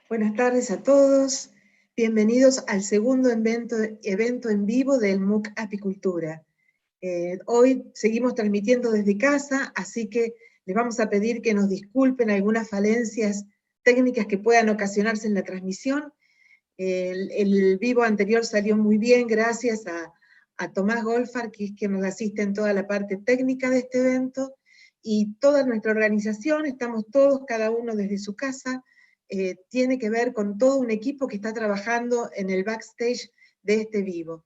Buenas tardes a todos. Bienvenidos al segundo evento en vivo del MOOC Apicultura. Hoy seguimos transmitiendo desde casa, así que les vamos a pedir que nos disculpen algunas falencias técnicas que puedan ocasionarse en la transmisión. El vivo anterior salió muy bien gracias a Tomás Golfar, que es quien nos asiste en toda la parte técnica de este evento, y toda nuestra organización, estamos todos, cada uno desde su casa, tiene que ver con todo un equipo que está trabajando en el backstage de este vivo.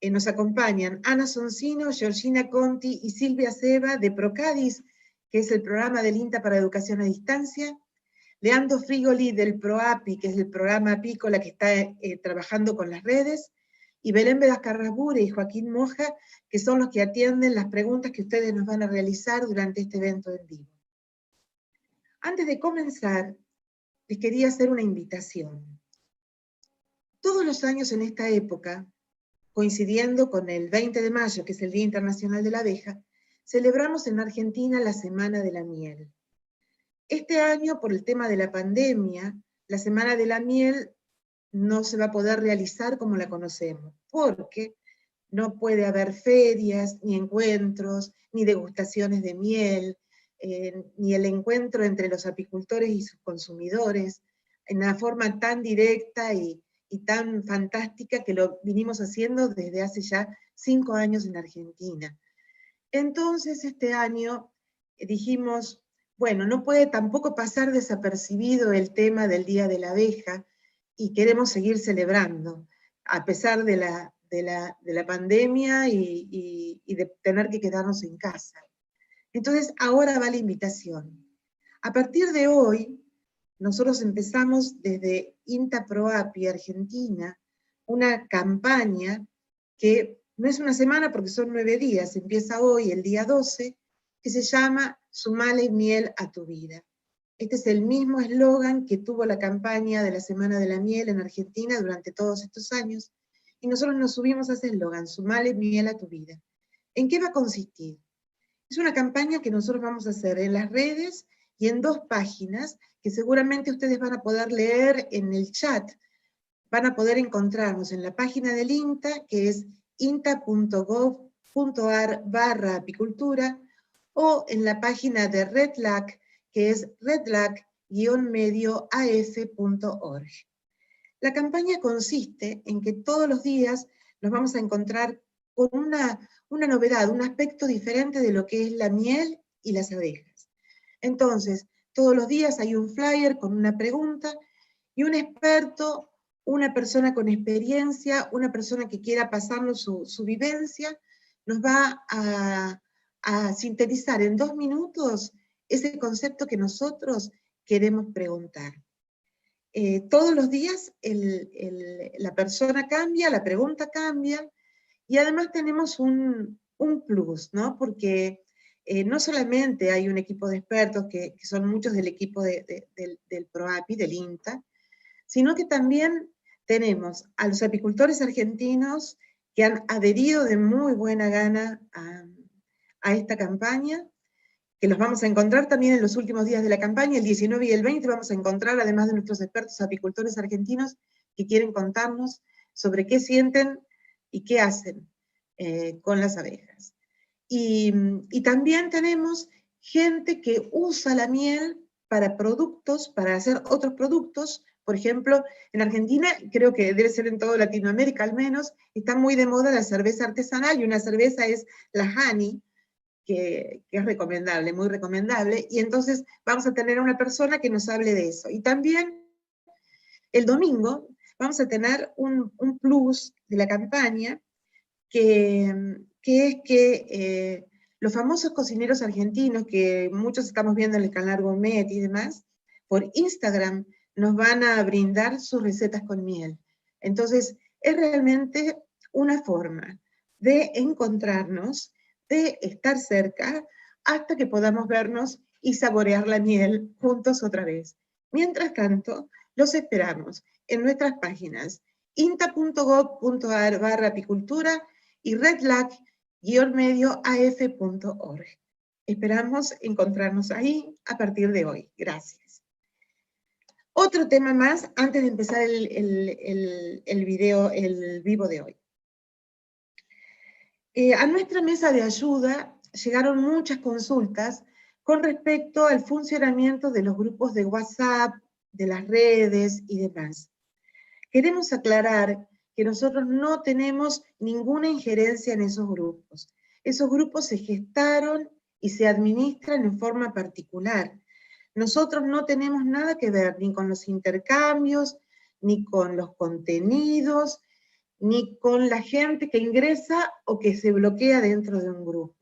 Nos acompañan Ana Soncino, Georgina Conti y Silvia Seba de Procadis, que es el programa del INTA para Educación a Distancia, Leandro Frigoli del ProAPI, que es el programa apícola que está trabajando con las redes, y Belén Vedascarrasbure y Joaquín Moja, que son los que atienden las preguntas que ustedes nos van a realizar durante este evento en vivo. Antes de comenzar, les quería hacer una invitación. Todos los años en esta época, coincidiendo con el 20 de mayo, que es el Día Internacional de la Abeja, celebramos en Argentina la Semana de la Miel. Este año, por el tema de la pandemia, la Semana de la Miel no se va a poder realizar como la conocemos, porque no puede haber ferias, ni encuentros, ni degustaciones de miel, ni el encuentro entre los apicultores y sus consumidores, en una forma tan directa y tan fantástica que lo vinimos haciendo desde hace ya 5 años en Argentina. Entonces, este año dijimos, bueno, no puede tampoco pasar desapercibido el tema del Día de la Abeja, y queremos seguir celebrando, a pesar de la pandemia y de tener que quedarnos en casa. Entonces, ahora va la invitación. A partir de hoy, nosotros empezamos desde INTA ProAPI Argentina una campaña que no es una semana porque son 9 días, empieza hoy, el día 12, que se llama Sumale miel a tu vida. Este es el mismo eslogan que tuvo la campaña de la Semana de la Miel en Argentina durante todos estos años, y nosotros nos subimos a ese eslogan, Sumale miel a tu vida. ¿En qué va a consistir? Es una campaña que nosotros vamos a hacer en las redes y en 2 páginas que seguramente ustedes van a poder leer en el chat. Van a poder encontrarnos en la página del INTA, que es inta.gov.ar/apicultura, o en la página de RedLAC, que es redlac-medioaf.org. La campaña consiste en que todos los días nos vamos a encontrar con una novedad, un aspecto diferente de lo que es la miel y las abejas. Entonces, todos los días hay un flyer con una pregunta y un experto, una persona con experiencia, una persona que quiera pasarnos su vivencia, nos va a sintetizar en 2 minutos ese concepto que nosotros queremos preguntar. Todos los días la persona cambia, la pregunta cambia, y además tenemos un plus, ¿no? Porque no solamente hay un equipo de expertos, que son muchos del equipo del ProAPI, del INTA, sino que también tenemos a los apicultores argentinos que han adherido de muy buena gana a esta campaña, que los vamos a encontrar también en los últimos días de la campaña, el 19 y el 20 vamos a encontrar, además de nuestros expertos apicultores argentinos, que quieren contarnos sobre qué sienten y qué hacen con las abejas. Y también tenemos gente que usa la miel para productos, para hacer otros productos. Por ejemplo, en Argentina, creo que debe ser en toda Latinoamérica al menos, está muy de moda la cerveza artesanal, y una cerveza es la Honey, que es recomendable, muy recomendable, y entonces vamos a tener a una persona que nos hable de eso. Y también el domingo vamos a tener un plus de la campaña, que es que los famosos cocineros argentinos, que muchos estamos viendo en el canal Gourmet y demás, por Instagram nos van a brindar sus recetas con miel. Entonces, es realmente una forma de encontrarnos, de estar cerca, hasta que podamos vernos y saborear la miel juntos otra vez. Mientras tanto, los esperamos en nuestras páginas inta.gov.ar/apicultura y redlac-medioaf.org. Esperamos encontrarnos ahí a partir de hoy. Gracias. Otro tema más antes de empezar el vivo de hoy. A nuestra mesa de ayuda llegaron muchas consultas con respecto al funcionamiento de los grupos de WhatsApp, de las redes y demás. Queremos aclarar que nosotros no tenemos ninguna injerencia en esos grupos. Esos grupos se gestaron y se administran en forma particular. Nosotros no tenemos nada que ver ni con los intercambios, ni con los contenidos, ni con la gente que ingresa o que se bloquea dentro de un grupo.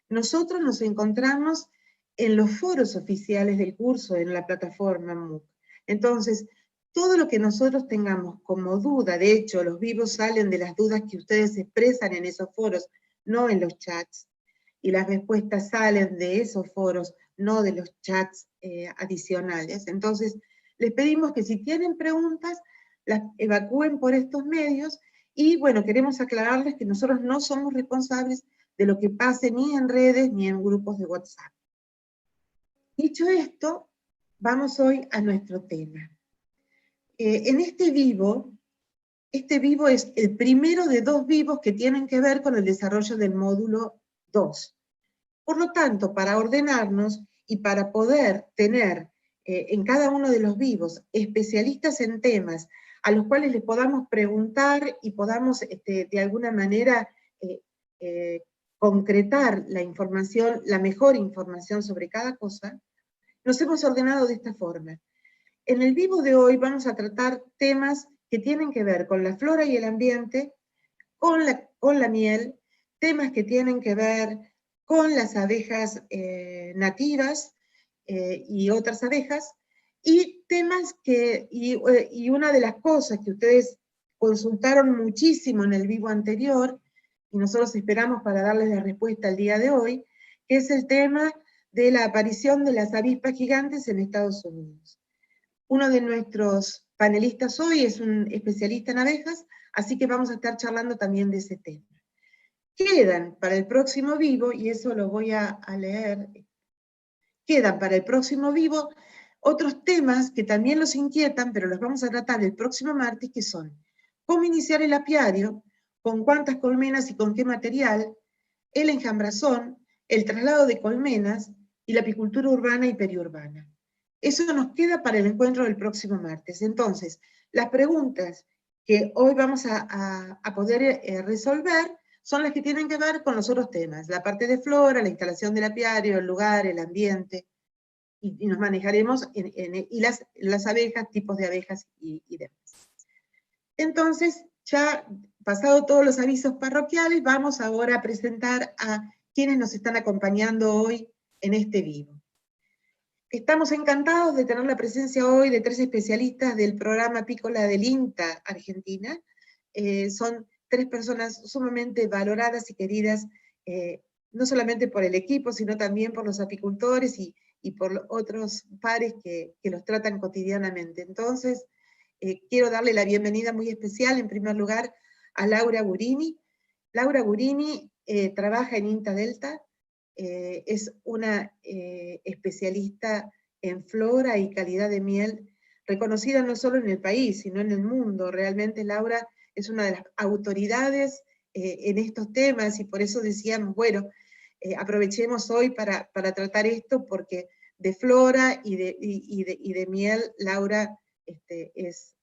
Nosotros nos encontramos en los foros oficiales del curso, en la plataforma MOOC. Entonces, todo lo que nosotros tengamos como duda, de hecho, los vivos salen de las dudas que ustedes expresan en esos foros, no en los chats, y las respuestas salen de esos foros, no de los chats adicionales. Entonces, les pedimos que si tienen preguntas, las evacúen por estos medios, y bueno, queremos aclararles que nosotros no somos responsables de lo que pase ni en redes ni en grupos de WhatsApp. Dicho esto, vamos hoy a nuestro tema. En este vivo es el primero de 2 vivos que tienen que ver con el desarrollo del módulo 2. Por lo tanto, para ordenarnos y para poder tener en cada uno de los vivos especialistas en temas a los cuales les podamos preguntar y podamos de alguna manera concretar la información, la mejor información sobre cada cosa, nos hemos ordenado de esta forma. En el vivo de hoy vamos a tratar temas que tienen que ver con la flora y el ambiente, con la miel, temas que tienen que ver con las abejas nativas y otras abejas, y temas y una de las cosas que ustedes consultaron muchísimo en el vivo anterior, y nosotros esperamos para darles la respuesta el día de hoy, que es el tema de la aparición de las avispas gigantes en Estados Unidos. Uno de nuestros panelistas hoy es un especialista en abejas, así que vamos a estar charlando también de ese tema. Quedan para el próximo vivo, y eso lo voy a leer, quedan para el próximo vivo otros temas que también los inquietan, pero los vamos a tratar el próximo martes, que son cómo iniciar el apiario, con cuántas colmenas y con qué material, el enjambrazón, el traslado de colmenas y la apicultura urbana y periurbana. Eso nos queda para el encuentro del próximo martes. Entonces, las preguntas que hoy vamos a poder resolver son las que tienen que ver con los otros temas, la parte de flora, la instalación del apiario, el lugar, el ambiente, y nos manejaremos y las abejas, tipos de abejas y demás. Entonces, ya pasado todos los avisos parroquiales, vamos ahora a presentar a quienes nos están acompañando hoy en este vivo. Estamos encantados de tener la presencia hoy de 3 especialistas del programa apícola del INTA Argentina. Son 3 personas sumamente valoradas y queridas, no solamente por el equipo, sino también por los apicultores y por otros pares que los tratan cotidianamente. Entonces, quiero darle la bienvenida muy especial, en primer lugar, a Laura Gurini. Laura Gurini trabaja en INTA Delta, es una especialista en flora y calidad de miel, reconocida no solo en el país, sino en el mundo. Realmente Laura es una de las autoridades en estos temas, y por eso decíamos, bueno, aprovechemos hoy para tratar esto, porque de flora y de miel, Laura es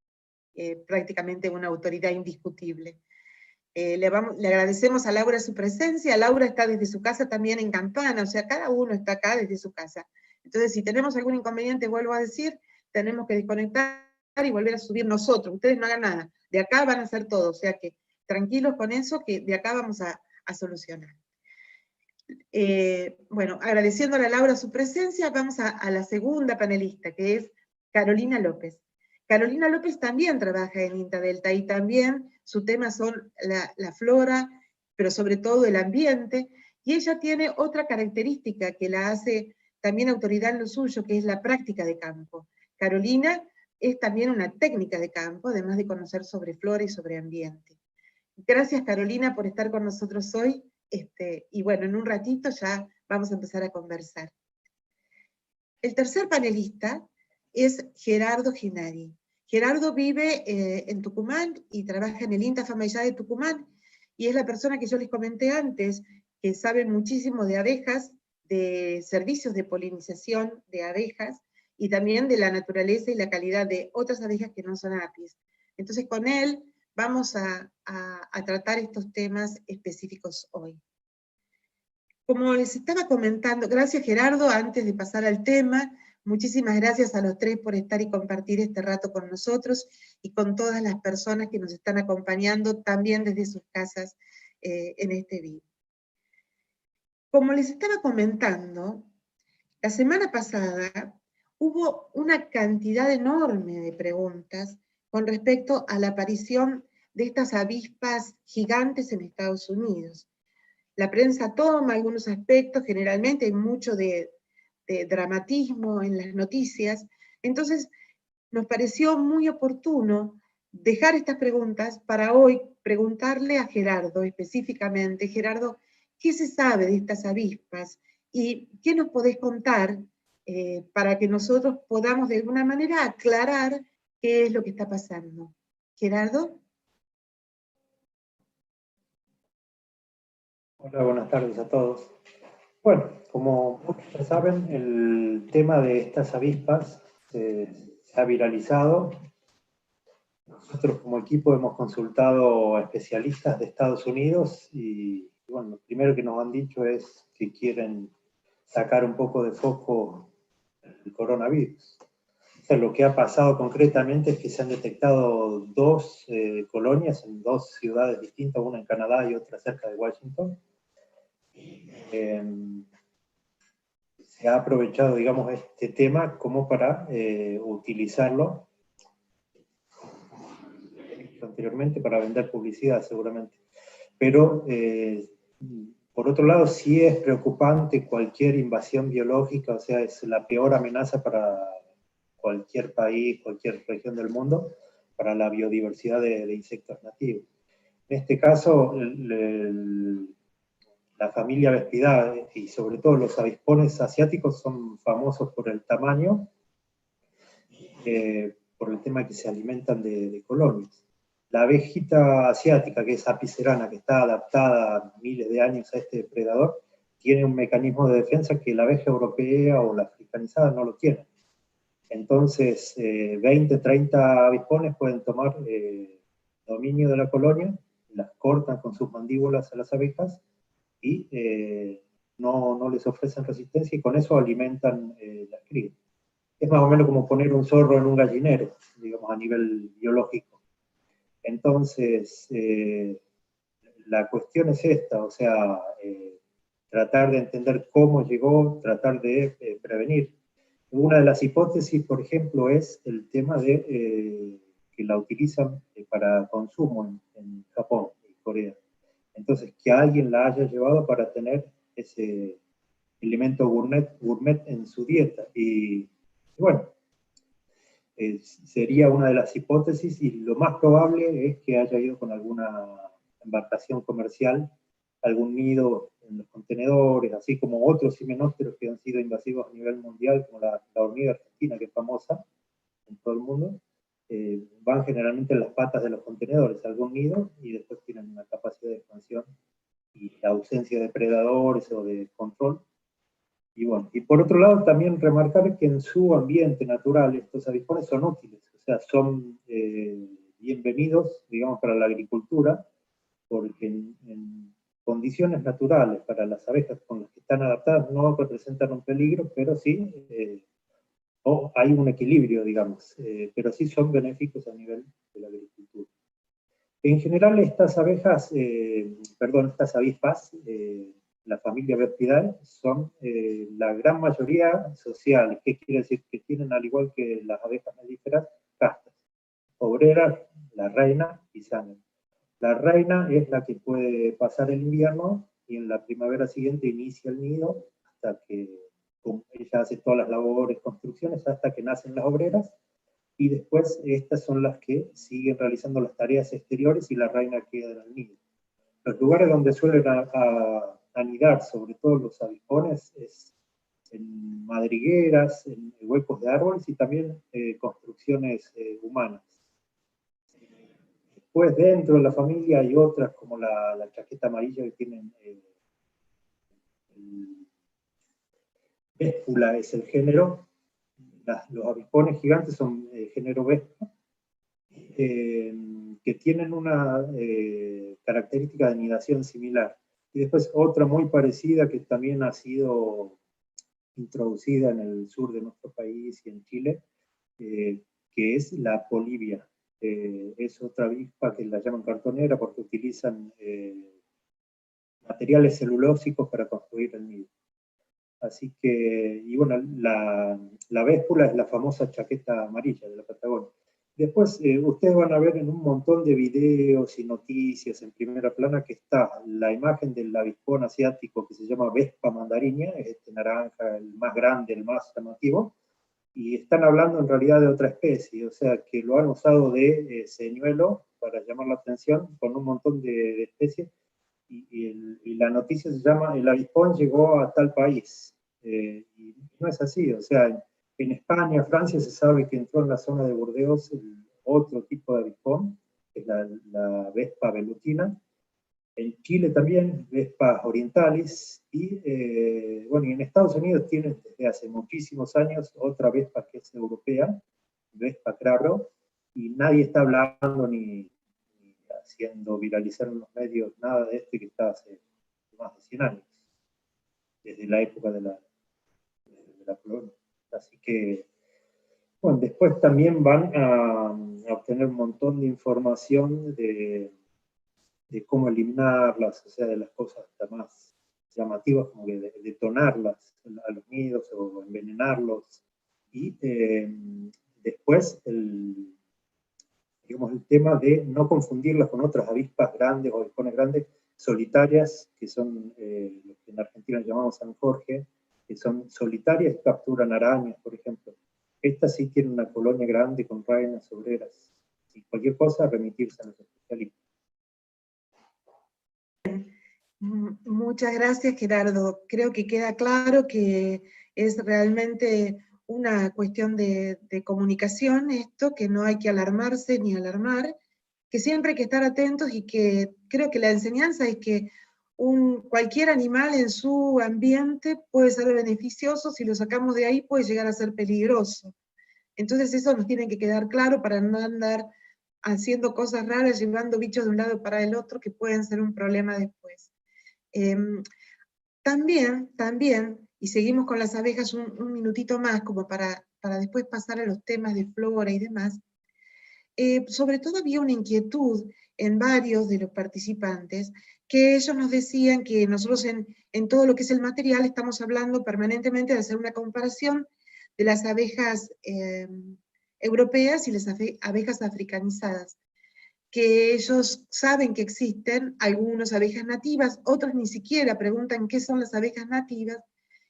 prácticamente una autoridad indiscutible. Le agradecemos a Laura su presencia. Laura está desde su casa también en Campana, o sea, cada uno está acá desde su casa. Entonces, si tenemos algún inconveniente, vuelvo a decir, tenemos que desconectar y volver a subir nosotros. Ustedes no hagan nada, de acá van a hacer todo, o sea que tranquilos con eso, que de acá vamos a solucionar. Bueno, agradeciéndole a Laura su presencia, vamos a la segunda panelista, que es Carolina López. Carolina López también trabaja en INTA Delta, y también su tema son la flora, pero sobre todo el ambiente, y ella tiene otra característica que la hace también autoridad en lo suyo, que es la práctica de campo. Carolina es también una técnica de campo, además de conocer sobre flora y sobre ambiente. Gracias, Carolina, por estar con nosotros hoy, y bueno, en un ratito ya vamos a empezar a conversar. El tercer panelista es Gerardo Ginari. Gerardo vive en Tucumán y trabaja en el INTA FAMAYA de Tucumán, y es la persona que yo les comenté antes, que sabe muchísimo de abejas, de servicios de polinización de abejas, y también de la naturaleza y la calidad de otras abejas que no son apis. Entonces con él vamos a tratar estos temas específicos hoy. Como les estaba comentando, gracias Gerardo, antes de pasar al tema, muchísimas gracias a los tres por estar y compartir este rato con nosotros y con todas las personas que nos están acompañando también desde sus casas en este vivo. Como les estaba comentando, la semana pasada hubo una cantidad enorme de preguntas con respecto a la aparición de estas avispas gigantes en Estados Unidos. La prensa toma algunos aspectos, generalmente hay mucho de dramatismo en las noticias, entonces nos pareció muy oportuno dejar estas preguntas para hoy preguntarle a Gerardo específicamente. Gerardo, ¿qué se sabe de estas avispas? ¿Y qué nos podés contar para que nosotros podamos de alguna manera aclarar qué es lo que está pasando? Gerardo. Hola, buenas tardes a todos. Bueno, como muchos ya saben, el tema de estas avispas se ha viralizado. Nosotros como equipo hemos consultado a especialistas de Estados Unidos y bueno, lo primero que nos han dicho es que quieren sacar un poco de foco el coronavirus. O sea, lo que ha pasado concretamente es que se han detectado dos colonias en dos ciudades distintas, una en Canadá y otra cerca de Washington. Se ha aprovechado, digamos, este tema como para utilizarlo anteriormente para vender publicidad, seguramente. Pero, por otro lado, sí es preocupante cualquier invasión biológica, o sea, es la peor amenaza para cualquier país, cualquier región del mundo, para la biodiversidad de insectos nativos. En este caso, la familia Vespidae y sobre todo los avispones asiáticos son famosos por el tamaño, por el tema que se alimentan de colonias. La abejita asiática, que es Apis cerana, que está adaptada miles de años a este depredador, tiene un mecanismo de defensa que la abeja europea o la africanizada no lo tiene. Entonces, 20, 30 avispones pueden tomar dominio de la colonia, las cortan con sus mandíbulas a las abejas y no les ofrecen resistencia y con eso alimentan las crías. Es más o menos como poner un zorro en un gallinero, digamos, a nivel biológico. Entonces, la cuestión es esta, o sea, tratar de entender cómo llegó, tratar de prevenir. Una de las hipótesis, por ejemplo, es el tema de que la utilizan para consumo en Japón y Corea. Entonces, que alguien la haya llevado para tener ese elemento gourmet en su dieta. Y bueno, sería una de las hipótesis y lo más probable es que haya ido con alguna embarcación comercial, algún nido en los contenedores, así como otros himenópteros que han sido invasivos a nivel mundial, como la hormiga argentina, que es famosa en todo el mundo, van generalmente en las patas de los contenedores, algún nido, y después tienen una capacidad de expansión y la ausencia de predadores o de control. Y bueno, y por otro lado también remarcar que en su ambiente natural estos avispones son útiles, o sea, son bienvenidos, digamos, para la agricultura, porque en condiciones naturales para las abejas con las que están adaptadas no representan un peligro, pero sí hay un equilibrio, digamos, pero sí son benéficos a nivel de la agricultura. En general estas abejas, estas avispas, la familia Vespidae, son la gran mayoría sociales. ¿Qué quiere decir? Que tienen, al igual que las abejas melíferas, castas. Obreras, la reina y Zamen. La reina es la que puede pasar el invierno y en la primavera siguiente inicia el nido hasta que ella hace todas las labores, construcciones, hasta que nacen las obreras, y después estas son las que siguen realizando las tareas exteriores y la reina queda en el nido. Los lugares donde suelen anidar, sobre todo los avispones, es en madrigueras, en huecos de árboles y también construcciones humanas. Después dentro de la familia hay otras como la chaqueta amarilla que tienen Véspula es el género, los avispones gigantes son género Vespa, que tienen una característica de anidación similar. Y después otra muy parecida que también ha sido introducida en el sur de nuestro país y en Chile, que es la polibia. Es otra avispa que la llaman cartonera porque utilizan materiales celulósicos para construir el nido. Así que, y bueno, la véspula es la famosa chaqueta amarilla de la Patagonia. Después, ustedes van a ver en un montón de videos y noticias en primera plana que está la imagen del avispón asiático que se llama Vespa mandarinia, es este naranja, el más grande, el más llamativo, y están hablando en realidad de otra especie, o sea, que lo han usado de señuelo para llamar la atención con un montón de especies, y la noticia se llama El avispón llegó a tal país. Y no es así, o sea, en España, Francia se sabe que entró en la zona de Burdeos otro tipo de avispón, que es la Vespa velutina. En Chile también, Vespa orientalis, y bueno, y en Estados Unidos tienen desde hace muchísimos años otra Vespa que es europea, Vespa Craro, y nadie está hablando ni haciendo viralizar en los medios nada de este que está hace más de 100 años, desde la época de la colonia. Así que, bueno, después también van a obtener un montón de información de cómo eliminarlas, o sea, de las cosas más llamativas, como que detonarlas a los nidos o envenenarlos. Y después digamos, el tema de no confundirlas con otras avispas grandes o avispones grandes solitarias, que son lo que en Argentina llamamos San Jorge, que son solitarias y capturan arañas, por ejemplo. Estas sí tienen una colonia grande con reinas obreras. Y cualquier cosa, remitirse a los especialistas. Muchas gracias, Gerardo. Creo que queda claro que es realmente una cuestión de comunicación esto, que no hay que alarmarse ni alarmar, que siempre hay que estar atentos y que creo que la enseñanza es que cualquier animal en su ambiente puede ser beneficioso, si lo sacamos de ahí puede llegar a ser peligroso. Entonces eso nos tiene que quedar claro para no andar haciendo cosas raras, llevando bichos de un lado para el otro que pueden ser un problema después. También, y seguimos con las abejas un minutito más, como para después pasar a los temas de flora y demás, sobre todo había una inquietud en varios de los participantes, que ellos nos decían que nosotros en todo lo que es el material estamos hablando permanentemente de hacer una comparación de las abejas europeas y las abejas africanizadas, que ellos saben que existen algunas abejas nativas, otros ni siquiera preguntan qué son las abejas nativas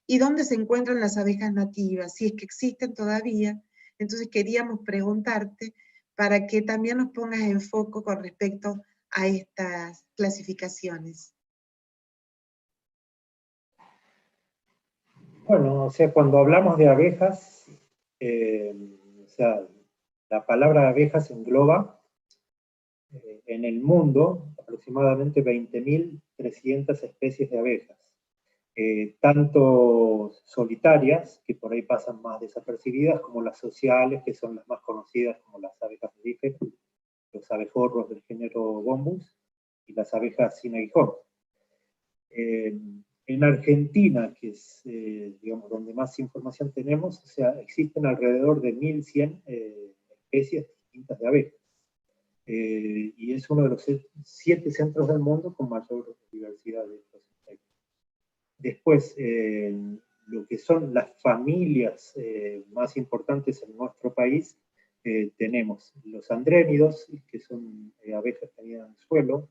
y dónde se encuentran las abejas nativas, si es que existen todavía. Entonces queríamos preguntarte para que también nos pongas en foco con respecto a estas clasificaciones. Bueno, o sea, cuando hablamos de abejas, o sea, la palabra abejas engloba en el mundo aproximadamente 20.300 especies de abejas, tanto solitarias, que por ahí pasan más desapercibidas, como las sociales, que son las más conocidas, como las abejas melíferas, los abejorros del género Bombus, y las abejas sin aguijón. En Argentina, que es digamos, donde más información tenemos, o sea, existen alrededor de 1.100 especies distintas de abejas. Y es uno de los 7 centros del mundo con mayor diversidad de estos insectos. Después, lo que son las familias más importantes en nuestro país, tenemos los andrénidos, que son abejas que anidan en el suelo,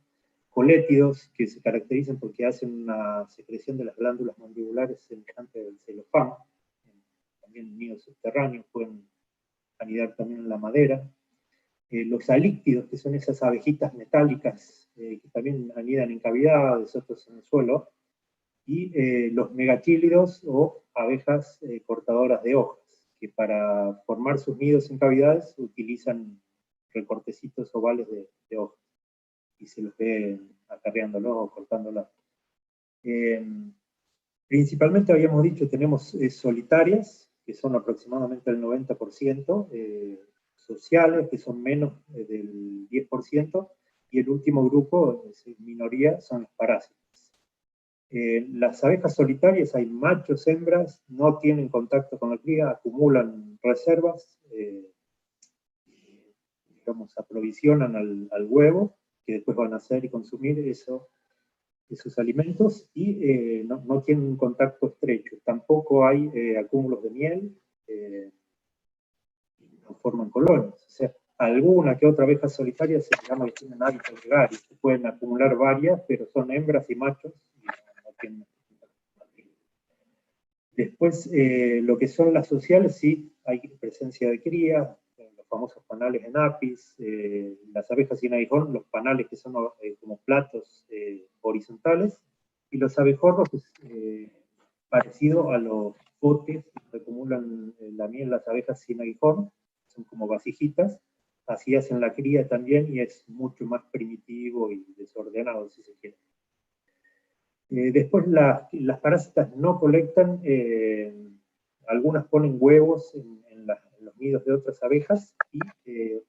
colétidos, que se caracterizan porque hacen una secreción de las glándulas mandibulares semejante del celofán, también nidos subterráneos, pueden anidar también en la madera. Los alíctidos, que son esas abejitas metálicas que también anidan en cavidades, otros en el suelo, y los megatílidos o abejas cortadoras de hojas, que para formar sus nidos en cavidades utilizan recortecitos ovales de hojas y se los ve acarreándolos o cortándolas. Principalmente habíamos dicho, tenemos solitarias, que son aproximadamente el 90%, sociales, que son menos del 10%, y el último grupo, minoría, son los parásitos. Las abejas solitarias, hay machos, hembras, no tienen contacto con la cría, acumulan reservas, digamos, aprovisionan al huevo, que después van a hacer y consumir esos alimentos, y no tienen un contacto estrecho. Tampoco hay acúmulos de miel, no forman colonias. O sea, alguna que otra abeja solitaria se llama que tienen hábitos gregarios, que pueden acumular varias, pero son hembras y machos, y no tienen. Después, lo que son las sociales, sí, hay presencia de cría, los famosos panales en apis, las abejas sin aguijón, los panales que son como platos horizontales, y los abejorros, parecido a los potes que acumulan la miel las abejas sin aguijón, son como vasijitas, así hacen la cría también, y es mucho más primitivo y desordenado, si se quiere. Después las parásitas no colectan, algunas ponen huevos en los nidos de otras abejas, y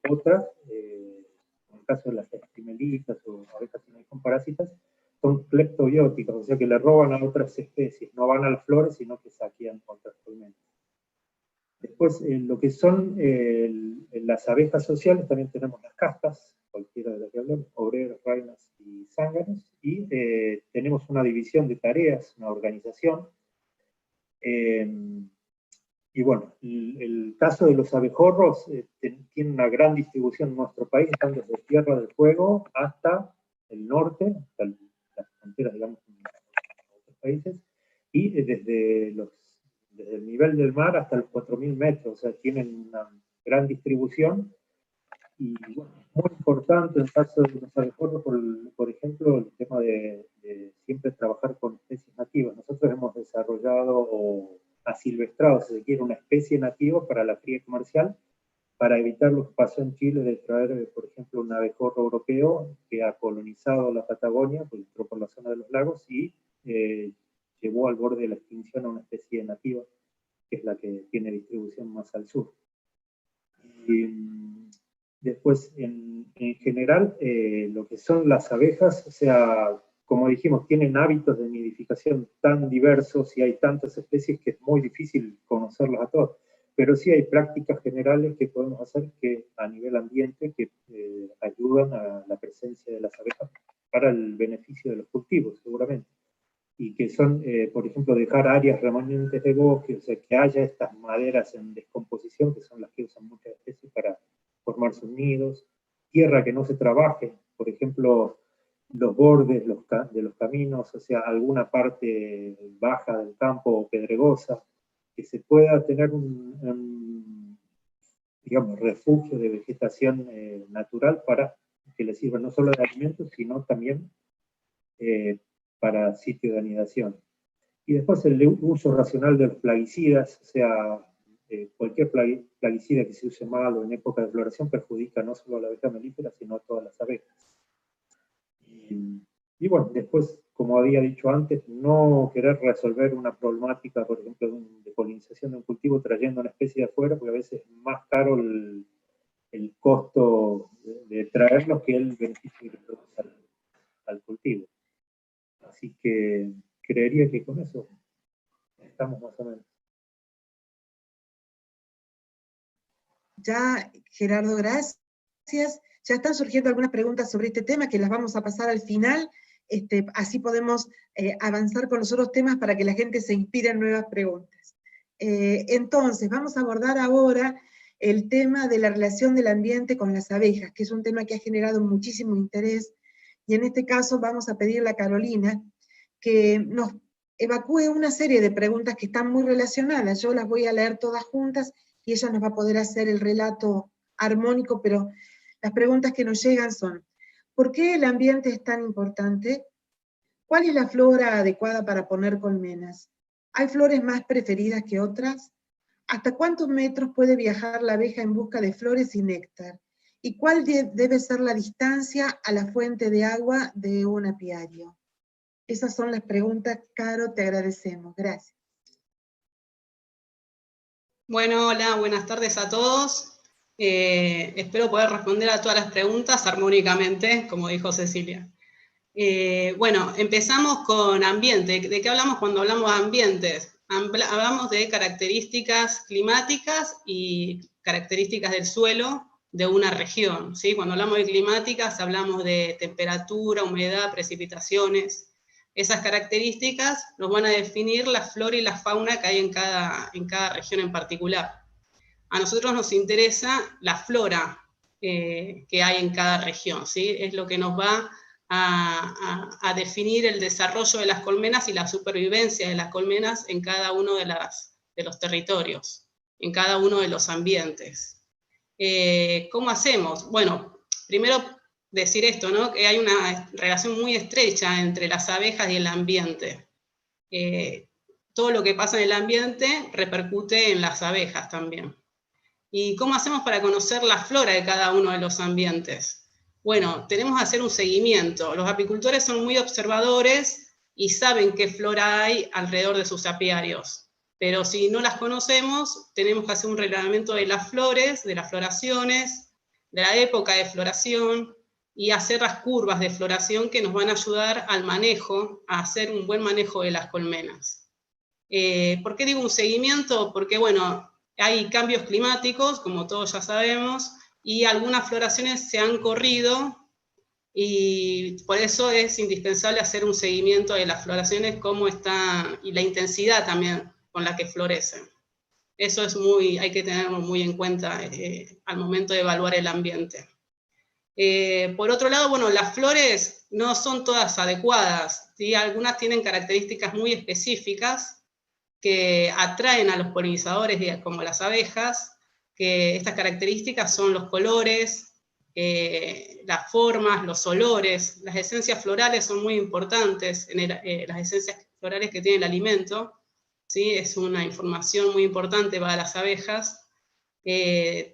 otras, en el caso de las estrimelitas o abejas con parásitas, son cleptobióticas, o sea que le roban a otras especies, no van a las flores, sino que saquean otras colmenas. Después, lo que son las abejas sociales, también tenemos las castas, cualquiera de las que hablamos, obreros, reinas y zánganos, y tenemos una división de tareas, una organización. Y bueno, el caso de los abejorros tiene una gran distribución en nuestro país, están desde Tierra del Fuego hasta el norte, hasta las fronteras, digamos, con otros países, y desde el nivel del mar hasta los 4.000 metros, o sea, tienen una gran distribución. Y bueno, muy importante en el caso de los abejorros, por ejemplo, el tema de siempre trabajar con especies nativas. Nosotros hemos desarrollado o asilvestrado, si se quiere, una especie nativa para la cría comercial, para evitar lo que pasó en Chile de traer, por ejemplo, un abejorro europeo que ha colonizado la Patagonia, pues entró por la zona de los lagos y llevó al borde de la extinción a una especie nativa, que es la que tiene distribución más al sur. Y después, en general, lo que son las abejas, o sea, como dijimos, tienen hábitos de nidificación tan diversos y hay tantas especies que es muy difícil conocerlas a todas. Pero sí hay prácticas generales que podemos hacer que a nivel ambiente que ayudan a la presencia de las abejas para el beneficio de los cultivos, seguramente. Y que son, por ejemplo, dejar áreas remanentes de bosque, o sea, que haya estas maderas en descomposición, que son las que usan muchas especies para formar sus nidos, tierra que no se trabaje, por ejemplo, los bordes de los caminos, o sea, alguna parte baja del campo o pedregosa, que se pueda tener un digamos, refugio de vegetación natural para que le sirva no solo de alimento, sino también para sitio de anidación. Y después el uso racional de los plaguicidas, o sea, cualquier plaguicida que se use mal o en época de floración perjudica no solo a la abeja melífera, sino a todas las abejas. Y bueno, después, como había dicho antes, no querer resolver una problemática, por ejemplo, de polinización de un cultivo trayendo una especie de afuera, porque a veces es más caro el costo de traerlos que el beneficio que le produce al cultivo. Así que creería que con eso estamos más o menos. Ya, Gerardo, gracias. Ya están surgiendo algunas preguntas sobre este tema que las vamos a pasar al final. Así podemos avanzar con los otros temas para que la gente se inspire en nuevas preguntas. Entonces, vamos a abordar ahora el tema de la relación del ambiente con las abejas, que es un tema que ha generado muchísimo interés, y en este caso vamos a pedirle a Carolina que nos evacúe una serie de preguntas que están muy relacionadas. Yo las voy a leer todas juntas y ella nos va a poder hacer el relato armónico, pero las preguntas que nos llegan son: ¿por qué el ambiente es tan importante? ¿Cuál es la flora adecuada para poner colmenas? ¿Hay flores más preferidas que otras? ¿Hasta cuántos metros puede viajar la abeja en busca de flores y néctar? ¿Y cuál debe ser la distancia a la fuente de agua de un apiario? Esas son las preguntas, Caro, te agradecemos. Gracias. Bueno, hola, buenas tardes a todos. Espero poder responder a todas las preguntas armónicamente, como dijo Cecilia. Bueno, empezamos con ambiente. ¿De qué hablamos cuando hablamos de ambientes? Hablamos de características climáticas y características del suelo de una región, ¿sí? Cuando hablamos de climáticas hablamos de temperatura, humedad, precipitaciones. Esas características nos van a definir la flora y la fauna que hay en cada región en particular. A nosotros nos interesa la flora que hay en cada región, ¿sí? Es lo que nos va a definir el desarrollo de las colmenas y la supervivencia de las colmenas en cada uno de los territorios, en cada uno de los ambientes. ¿Cómo hacemos? Bueno, primero decir esto, ¿no? Que hay una relación muy estrecha entre las abejas y el ambiente. Todo lo que pasa en el ambiente repercute en las abejas también. ¿Y cómo hacemos para conocer la flora de cada uno de los ambientes? Bueno, tenemos que hacer un seguimiento. Los apicultores son muy observadores y saben qué flora hay alrededor de sus apiarios. Pero si no las conocemos, tenemos que hacer un reglamento de las flores, de las floraciones, de la época de floración, y hacer las curvas de floración que nos van a ayudar al manejo, a hacer un buen manejo de las colmenas. ¿Por qué digo un seguimiento? Porque, bueno, hay cambios climáticos, como todos ya sabemos, y algunas floraciones se han corrido, y por eso es indispensable hacer un seguimiento de las floraciones, cómo están, y la intensidad también con la que florecen. Eso es hay que tenerlo muy en cuenta al momento de evaluar el ambiente. Por otro lado, bueno, las flores no son todas adecuadas, ¿sí? Algunas tienen características muy específicas que atraen a los polinizadores, como las abejas, que estas características son los colores, las formas, los olores. Las esencias florales son muy importantes, las esencias florales que tiene el alimento, ¿sí? Es una información muy importante para las abejas.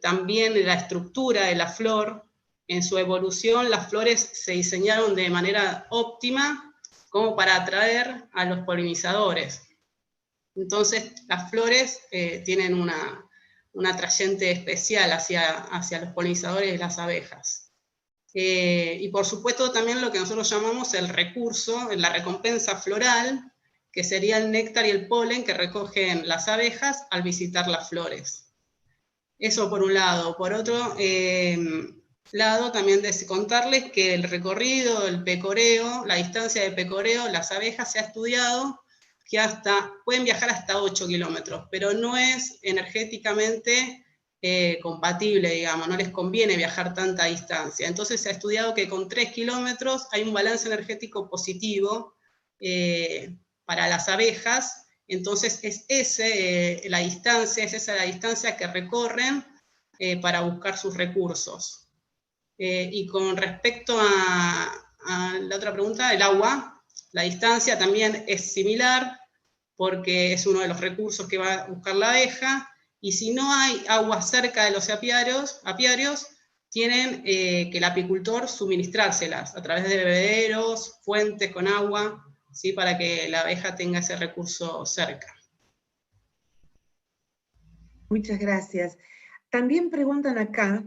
También la estructura de la flor. En su evolución, las flores se diseñaron de manera óptima como para atraer a los polinizadores. Entonces, las flores tienen una atrayente especial hacia los polinizadores de las abejas. Y por supuesto también lo que nosotros llamamos el recurso, la recompensa floral, que sería el néctar y el polen que recogen las abejas al visitar las flores. Eso por un lado. Por otro lado, también contarles que el recorrido, el pecoreo, la distancia de pecoreo, las abejas se ha estudiado que pueden viajar hasta 8 kilómetros, pero no es energéticamente compatible, digamos, no les conviene viajar tanta distancia. Entonces se ha estudiado que con 3 kilómetros hay un balance energético positivo para las abejas. Entonces es esa la distancia que recorren para buscar sus recursos. Y con respecto a la otra pregunta, el agua, la distancia también es similar, porque es uno de los recursos que va a buscar la abeja, y si no hay agua cerca de los apiarios tienen que el apicultor suministrárselas a través de bebederos, fuentes con agua, ¿sí? Para que la abeja tenga ese recurso cerca. Muchas gracias. También preguntan acá,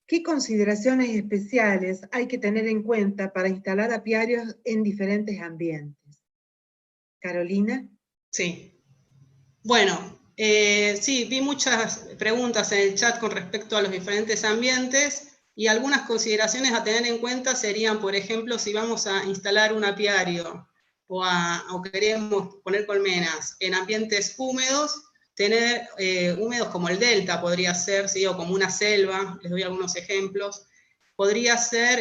¿qué consideraciones especiales hay que tener en cuenta para instalar apiarios en diferentes ambientes? Carolina. Sí. Bueno, sí, vi muchas preguntas en el chat con respecto a los diferentes ambientes, y algunas consideraciones a tener en cuenta serían, por ejemplo, si vamos a instalar un apiario o queremos poner colmenas en ambientes húmedos, tener húmedos como el delta podría ser, ¿sí? O como una selva, les doy algunos ejemplos. Podría ser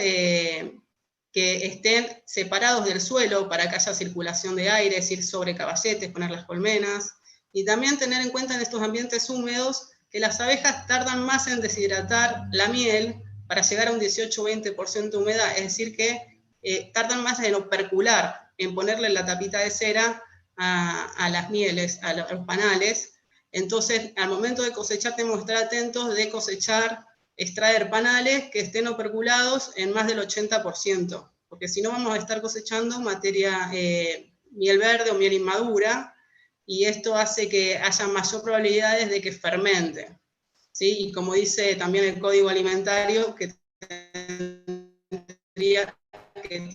que estén separados del suelo para que haya circulación de aire, es decir, sobre caballetes, poner las colmenas. Y también tener en cuenta en estos ambientes húmedos que las abejas tardan más en deshidratar la miel para llegar a un 18-20% de humedad, es decir, que tardan más en opercular en ponerle la tapita de cera a las mieles, a los panales. Entonces, al momento de cosechar tenemos que estar atentos de extraer panales que estén operculados en más del 80%, porque si no vamos a estar cosechando miel verde o miel inmadura, y esto hace que haya mayor probabilidades de que fermente, ¿sí? Y como dice también el Código Alimentario, que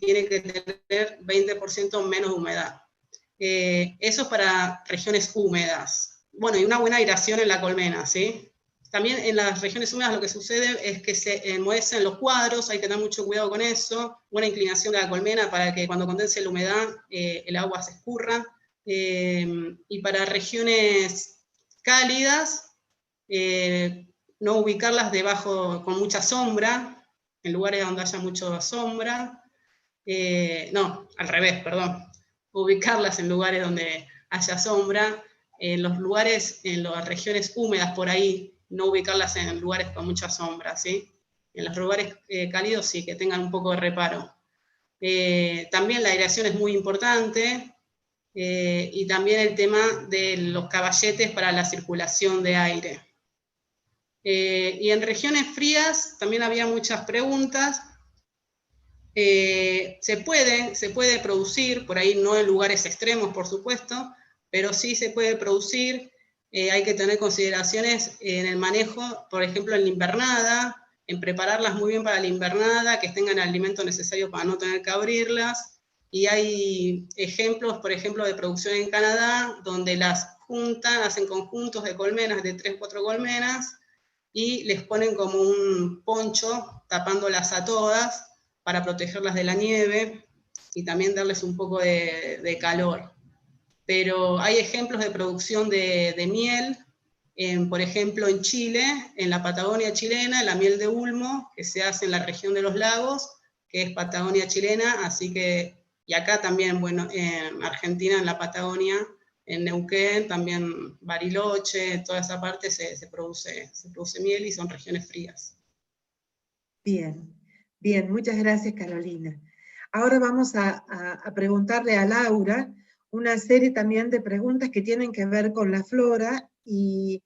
tiene que tener 20% menos humedad. Eso es para regiones húmedas. Bueno, y una buena aireación en la colmena, ¿sí? También en las regiones húmedas lo que sucede es que se enmohecen los cuadros, hay que tener mucho cuidado con eso, buena inclinación de la colmena para que cuando condense la humedad el agua se escurra. Y para regiones cálidas, no ubicarlas con mucha sombra, en lugares donde haya mucha sombra. No, al revés, perdón. Ubicarlas en lugares donde haya sombra. En las regiones húmedas por ahí, no ubicarlas en lugares con mucha sombra, ¿sí? En los lugares cálidos sí, que tengan un poco de reparo. También la aireación es muy importante, y también el tema de los caballetes para la circulación de aire. Y en regiones frías también había muchas preguntas. Se puede producir, por ahí no en lugares extremos, por supuesto, pero sí se puede producir. Hay que tener consideraciones en el manejo, por ejemplo, en la invernada, en prepararlas muy bien para la invernada, que tengan el alimento necesario para no tener que abrirlas. Y hay ejemplos, por ejemplo, de producción en Canadá, donde las juntan, hacen conjuntos de colmenas, de 3 o 4 colmenas, y les ponen como un poncho tapándolas a todas, para protegerlas de la nieve y también darles un poco de calor. Pero hay ejemplos de producción de miel, por ejemplo en Chile, en la Patagonia chilena, la miel de ulmo, que se hace en la región de los lagos, que es Patagonia chilena, así que, y acá también, bueno, en Argentina, en la Patagonia, en Neuquén, también Bariloche, toda esa parte se produce miel y son regiones frías. Bien, bien, muchas gracias, Carolina. Ahora vamos a preguntarle a Laura una serie también de preguntas que tienen que ver con la flora, y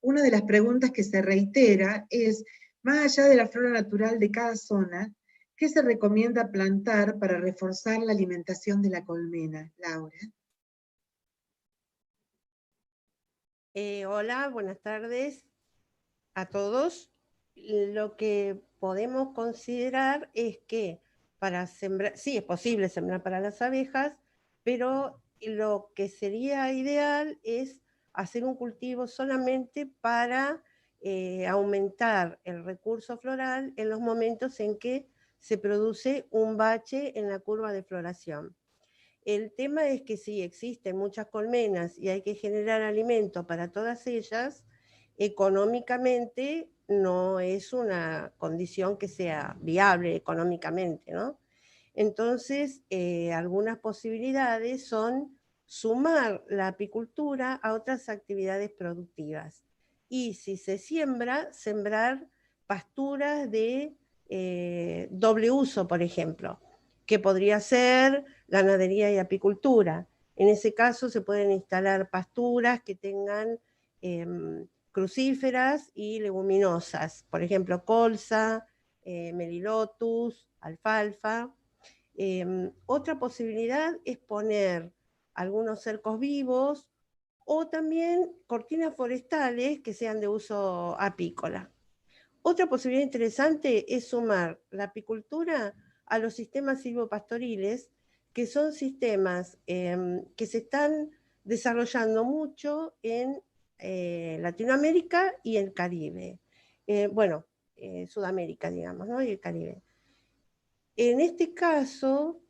una de las preguntas que se reitera es, más allá de la flora natural de cada zona, ¿qué se recomienda plantar para reforzar la alimentación de la colmena? Laura. Hola, buenas tardes a todos. Lo que podemos considerar es que para sembrar, sí es posible sembrar para las abejas, pero lo que sería ideal es hacer un cultivo solamente para aumentar el recurso floral en los momentos en que se produce un bache en la curva de floración. El tema es que si existen muchas colmenas y hay que generar alimento para todas ellas, económicamente no es una condición que sea viable económicamente, ¿no? Entonces, algunas posibilidades son sumar la apicultura a otras actividades productivas. Y si se siembra, sembrar pasturas de doble uso, por ejemplo, que podría ser ganadería y apicultura. En ese caso se pueden instalar pasturas que tengan crucíferas y leguminosas, por ejemplo, colza, melilotus, alfalfa. Otra posibilidad es poner algunos cercos vivos o también cortinas forestales que sean de uso apícola. Otra posibilidad interesante es sumar la apicultura a los sistemas silvopastoriles, que son sistemas que se están desarrollando mucho en Latinoamérica y el Caribe. Sudamérica, digamos, ¿no? Y el Caribe. En este caso,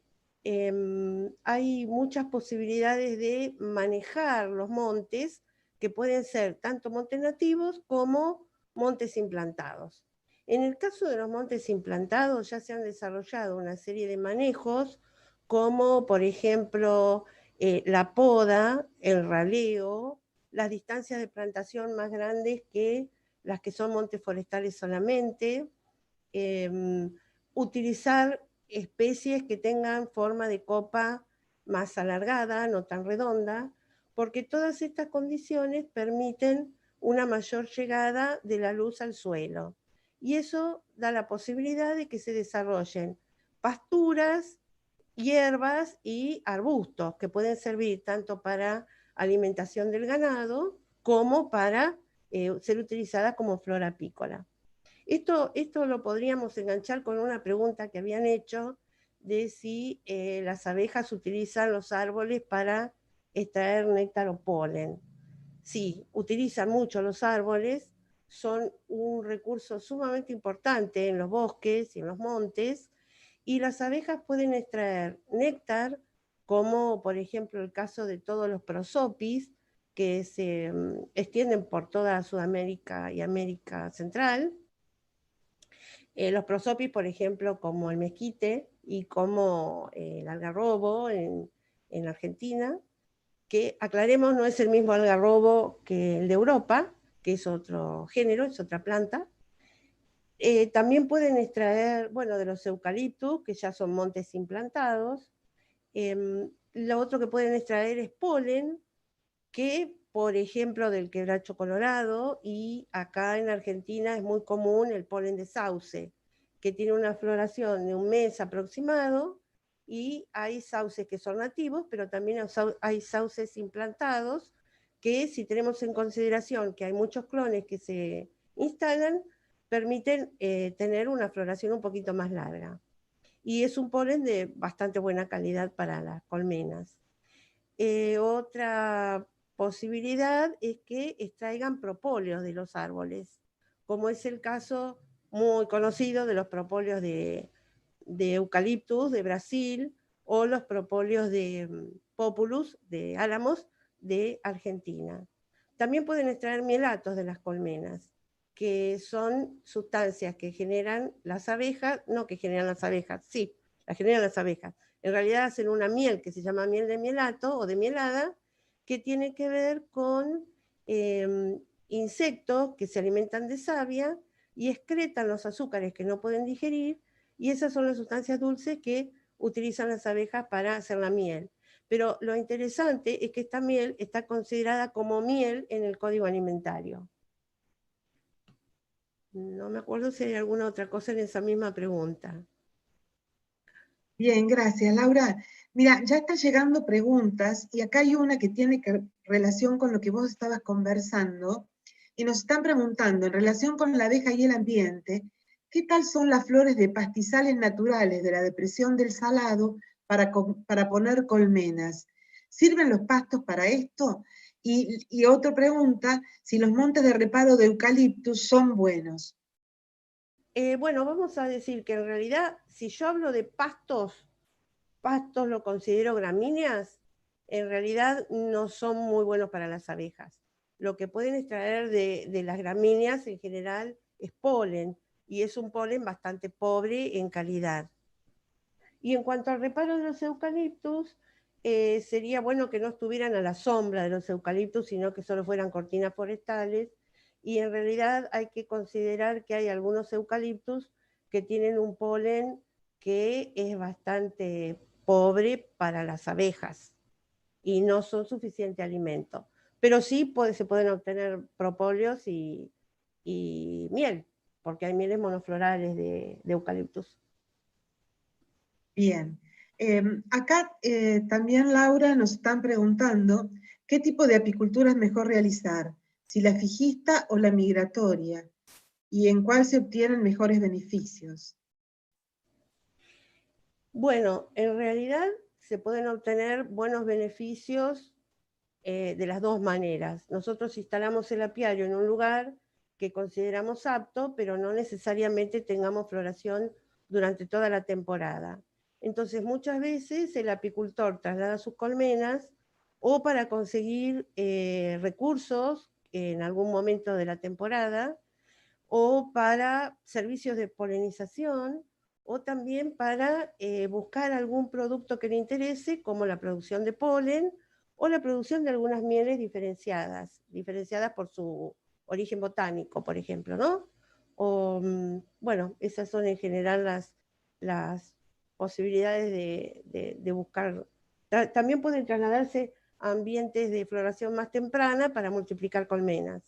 hay muchas posibilidades de manejar los montes, que pueden ser tanto montes nativos como montes implantados. En el caso de los montes implantados ya se han desarrollado una serie de manejos, como por ejemplo la poda, el raleo, las distancias de plantación más grandes que las que son montes forestales solamente, utilizar especies que tengan forma de copa más alargada, no tan redonda, porque todas estas condiciones permiten una mayor llegada de la luz al suelo. Y eso da la posibilidad de que se desarrollen pasturas, hierbas y arbustos que pueden servir tanto para alimentación del ganado como para ser utilizadas como flora apícola. Esto lo podríamos enganchar con una pregunta que habían hecho de si las abejas utilizan los árboles para extraer néctar o polen. Sí, utilizan mucho los árboles, son un recurso sumamente importante en los bosques y en los montes, y las abejas pueden extraer néctar, como por ejemplo el caso de todos los prosopis, que se extienden por toda Sudamérica y América Central. Los prosopis, por ejemplo, como el mezquite y como el algarrobo en Argentina, que aclaremos no es el mismo algarrobo que el de Europa, que es otro género, es otra planta. También pueden extraer, bueno, de los eucaliptus, que ya son montes implantados. Lo otro que pueden extraer es polen, que por ejemplo del quebracho colorado, y acá en Argentina es muy común el polen de sauce, que tiene una floración de un mes aproximado, y hay sauces que son nativos, pero también hay sauces implantados, que si tenemos en consideración que hay muchos clones que se instalan, permiten tener una floración un poquito más larga. Y es un polen de bastante buena calidad para las colmenas. Otra posibilidad es que extraigan propóleos de los árboles, como es el caso muy conocido de los propóleos de eucaliptus de Brasil, o los propóleos de populus, de álamos, de Argentina. También pueden extraer mielatos de las colmenas, que son sustancias que generan las abejas, no que generan las abejas, sí, las generan las abejas. En realidad hacen una miel que se llama miel de mielato o de mielada, que tiene que ver con insectos que se alimentan de savia y excretan los azúcares que no pueden digerir, y esas son las sustancias dulces que utilizan las abejas para hacer la miel. Pero lo interesante es que esta miel está considerada como miel en el Código Alimentario. No me acuerdo si hay alguna otra cosa en esa misma pregunta. Bien, gracias, Laura. Mira, ya están llegando preguntas y acá hay una que tiene relación con lo que vos estabas conversando y nos están preguntando en relación con la abeja y el ambiente, ¿qué tal son las flores de pastizales naturales de la depresión del Salado para poner colmenas? ¿Sirven los pastos para esto? Y otra pregunta, si los montes de reparo de eucaliptus son buenos. Bueno, vamos a decir que en realidad, si yo hablo de pastos lo considero gramíneas, en realidad no son muy buenos para las abejas. Lo que pueden extraer de las gramíneas en general es polen, y es un polen bastante pobre en calidad. Y en cuanto al reparo de los eucaliptus, sería bueno que no estuvieran a la sombra de los eucaliptus, sino que solo fueran cortinas forestales, y en realidad hay que considerar que hay algunos eucaliptus que tienen un polen que es bastante pobre para las abejas y no son suficiente alimento. Pero sí se pueden obtener propóleos y miel, porque hay mieles monoflorales de eucaliptus. Bien. Acá también, Laura, nos están preguntando qué tipo de apicultura es mejor realizar, si la fijista o la migratoria, y en cuál se obtienen mejores beneficios. Bueno, en realidad se pueden obtener buenos beneficios de las dos maneras. Nosotros instalamos el apiario en un lugar que consideramos apto, pero no necesariamente tengamos floración durante toda la temporada. Entonces, muchas veces el apicultor traslada sus colmenas o para conseguir recursos en algún momento de la temporada, o para servicios de polinización, o también para buscar algún producto que le interese, como la producción de polen o la producción de algunas mieles diferenciadas por su origen botánico, por ejemplo, ¿no? O, bueno, esas son en general las posibilidades de buscar También pueden trasladarse a ambientes de floración más temprana para multiplicar colmenas.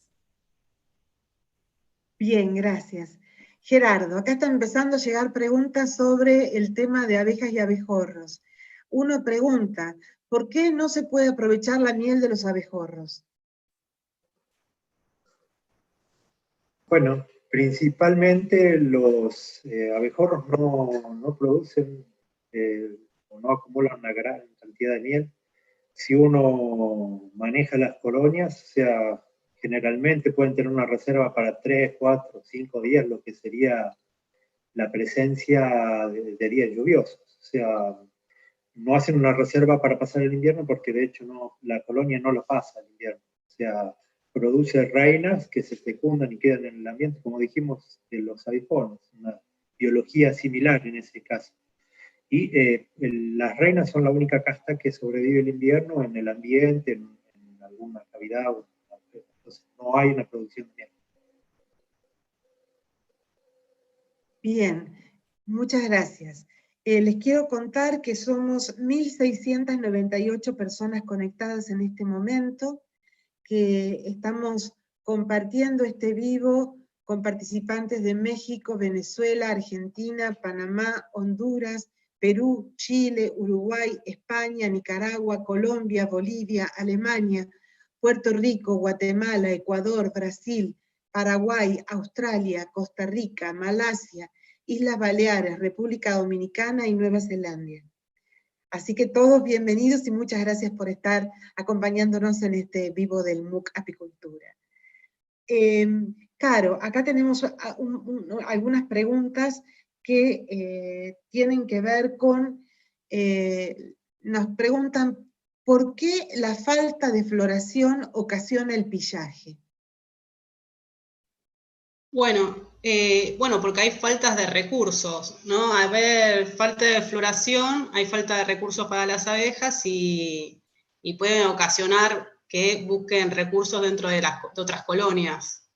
Bien, gracias. Gerardo, acá están empezando a llegar preguntas sobre el tema de abejas y abejorros. Uno pregunta, ¿por qué no se puede aprovechar la miel de los abejorros? Bueno, principalmente los abejorros no producen o no acumulan una gran cantidad de miel. Si uno maneja las colonias, o sea, generalmente pueden tener una reserva para 3, 4, 5 días, lo que sería la presencia de días lluviosos. O sea, no hacen una reserva para pasar el invierno porque de hecho la colonia no lo pasa el invierno. O sea, produce reinas que se fecundan y quedan en el ambiente, como dijimos, de los avipones, una biología similar en ese caso. Y las reinas son la única casta que sobrevive el invierno en el ambiente, en alguna cavidad. Entonces no hay una producción de miel. Bien, muchas gracias. Les quiero contar que somos 1.698 personas conectadas en este momento, que estamos compartiendo este vivo con participantes de México, Venezuela, Argentina, Panamá, Honduras, Perú, Chile, Uruguay, España, Nicaragua, Colombia, Bolivia, Alemania, Puerto Rico, Guatemala, Ecuador, Brasil, Paraguay, Australia, Costa Rica, Malasia, Islas Baleares, República Dominicana y Nueva Zelanda. Así que todos bienvenidos y muchas gracias por estar acompañándonos en este vivo del MOOC Apicultura. Caro, acá tenemos algunas preguntas que tienen que ver con, nos preguntan, ¿por qué la falta de floración ocasiona el pillaje? Bueno, porque hay faltas de recursos, ¿no? A ver, falta de floración, hay falta de recursos para las abejas y pueden ocasionar que busquen recursos dentro de otras colonias.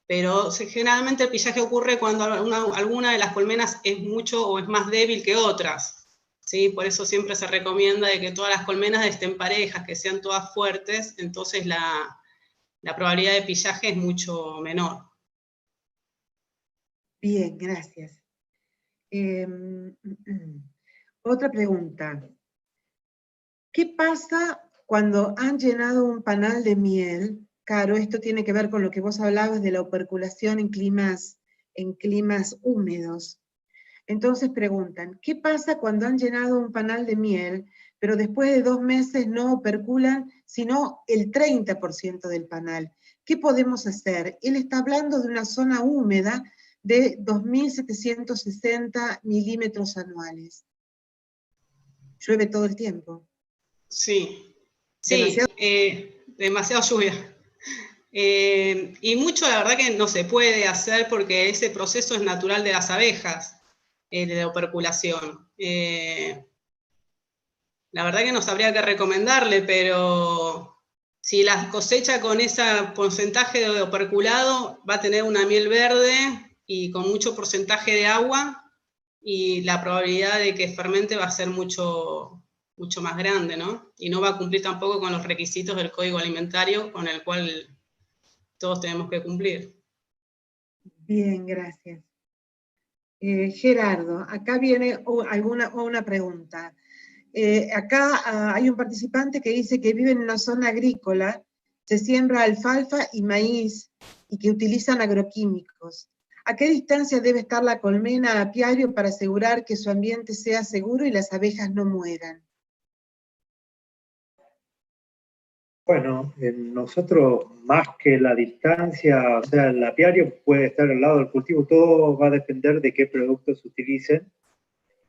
Pero generalmente el pillaje ocurre cuando alguna de las colmenas es mucho o es más débil que otras, ¿sí? Por eso siempre se recomienda de que todas las colmenas estén parejas, que sean todas fuertes, entonces la probabilidad de pillaje es mucho menor. Bien, gracias. Otra pregunta. ¿Qué pasa cuando han llenado un panal de miel? Claro, esto tiene que ver con lo que vos hablabas de la operculación en climas húmedos. Entonces preguntan, ¿qué pasa cuando han llenado un panal de miel, pero después de 2 meses no operculan, sino el 30% del panal? ¿Qué podemos hacer? Él está hablando de una zona húmeda de 2.760 milímetros anuales. Llueve todo el tiempo. Sí, Demasiado. demasiada lluvia. Y mucho la verdad que no se puede hacer porque ese proceso es natural de las abejas, de la operculación. La verdad que no sabría qué recomendarle, pero si las cosecha con ese porcentaje de operculado, va a tener una miel verde y con mucho porcentaje de agua, y la probabilidad de que fermente va a ser mucho más grande, ¿no? Y no va a cumplir tampoco con los requisitos del Código Alimentario con el cual todos tenemos que cumplir. Bien, gracias. Gerardo, acá viene una pregunta. Acá hay un participante que dice que vive en una zona agrícola, se siembra alfalfa y maíz y que utilizan agroquímicos. ¿A qué distancia debe estar la colmena apiario para asegurar que su ambiente sea seguro y las abejas no mueran? Bueno, nosotros más que la distancia, o sea, el apiario puede estar al lado del cultivo, todo va a depender de qué productos utilicen,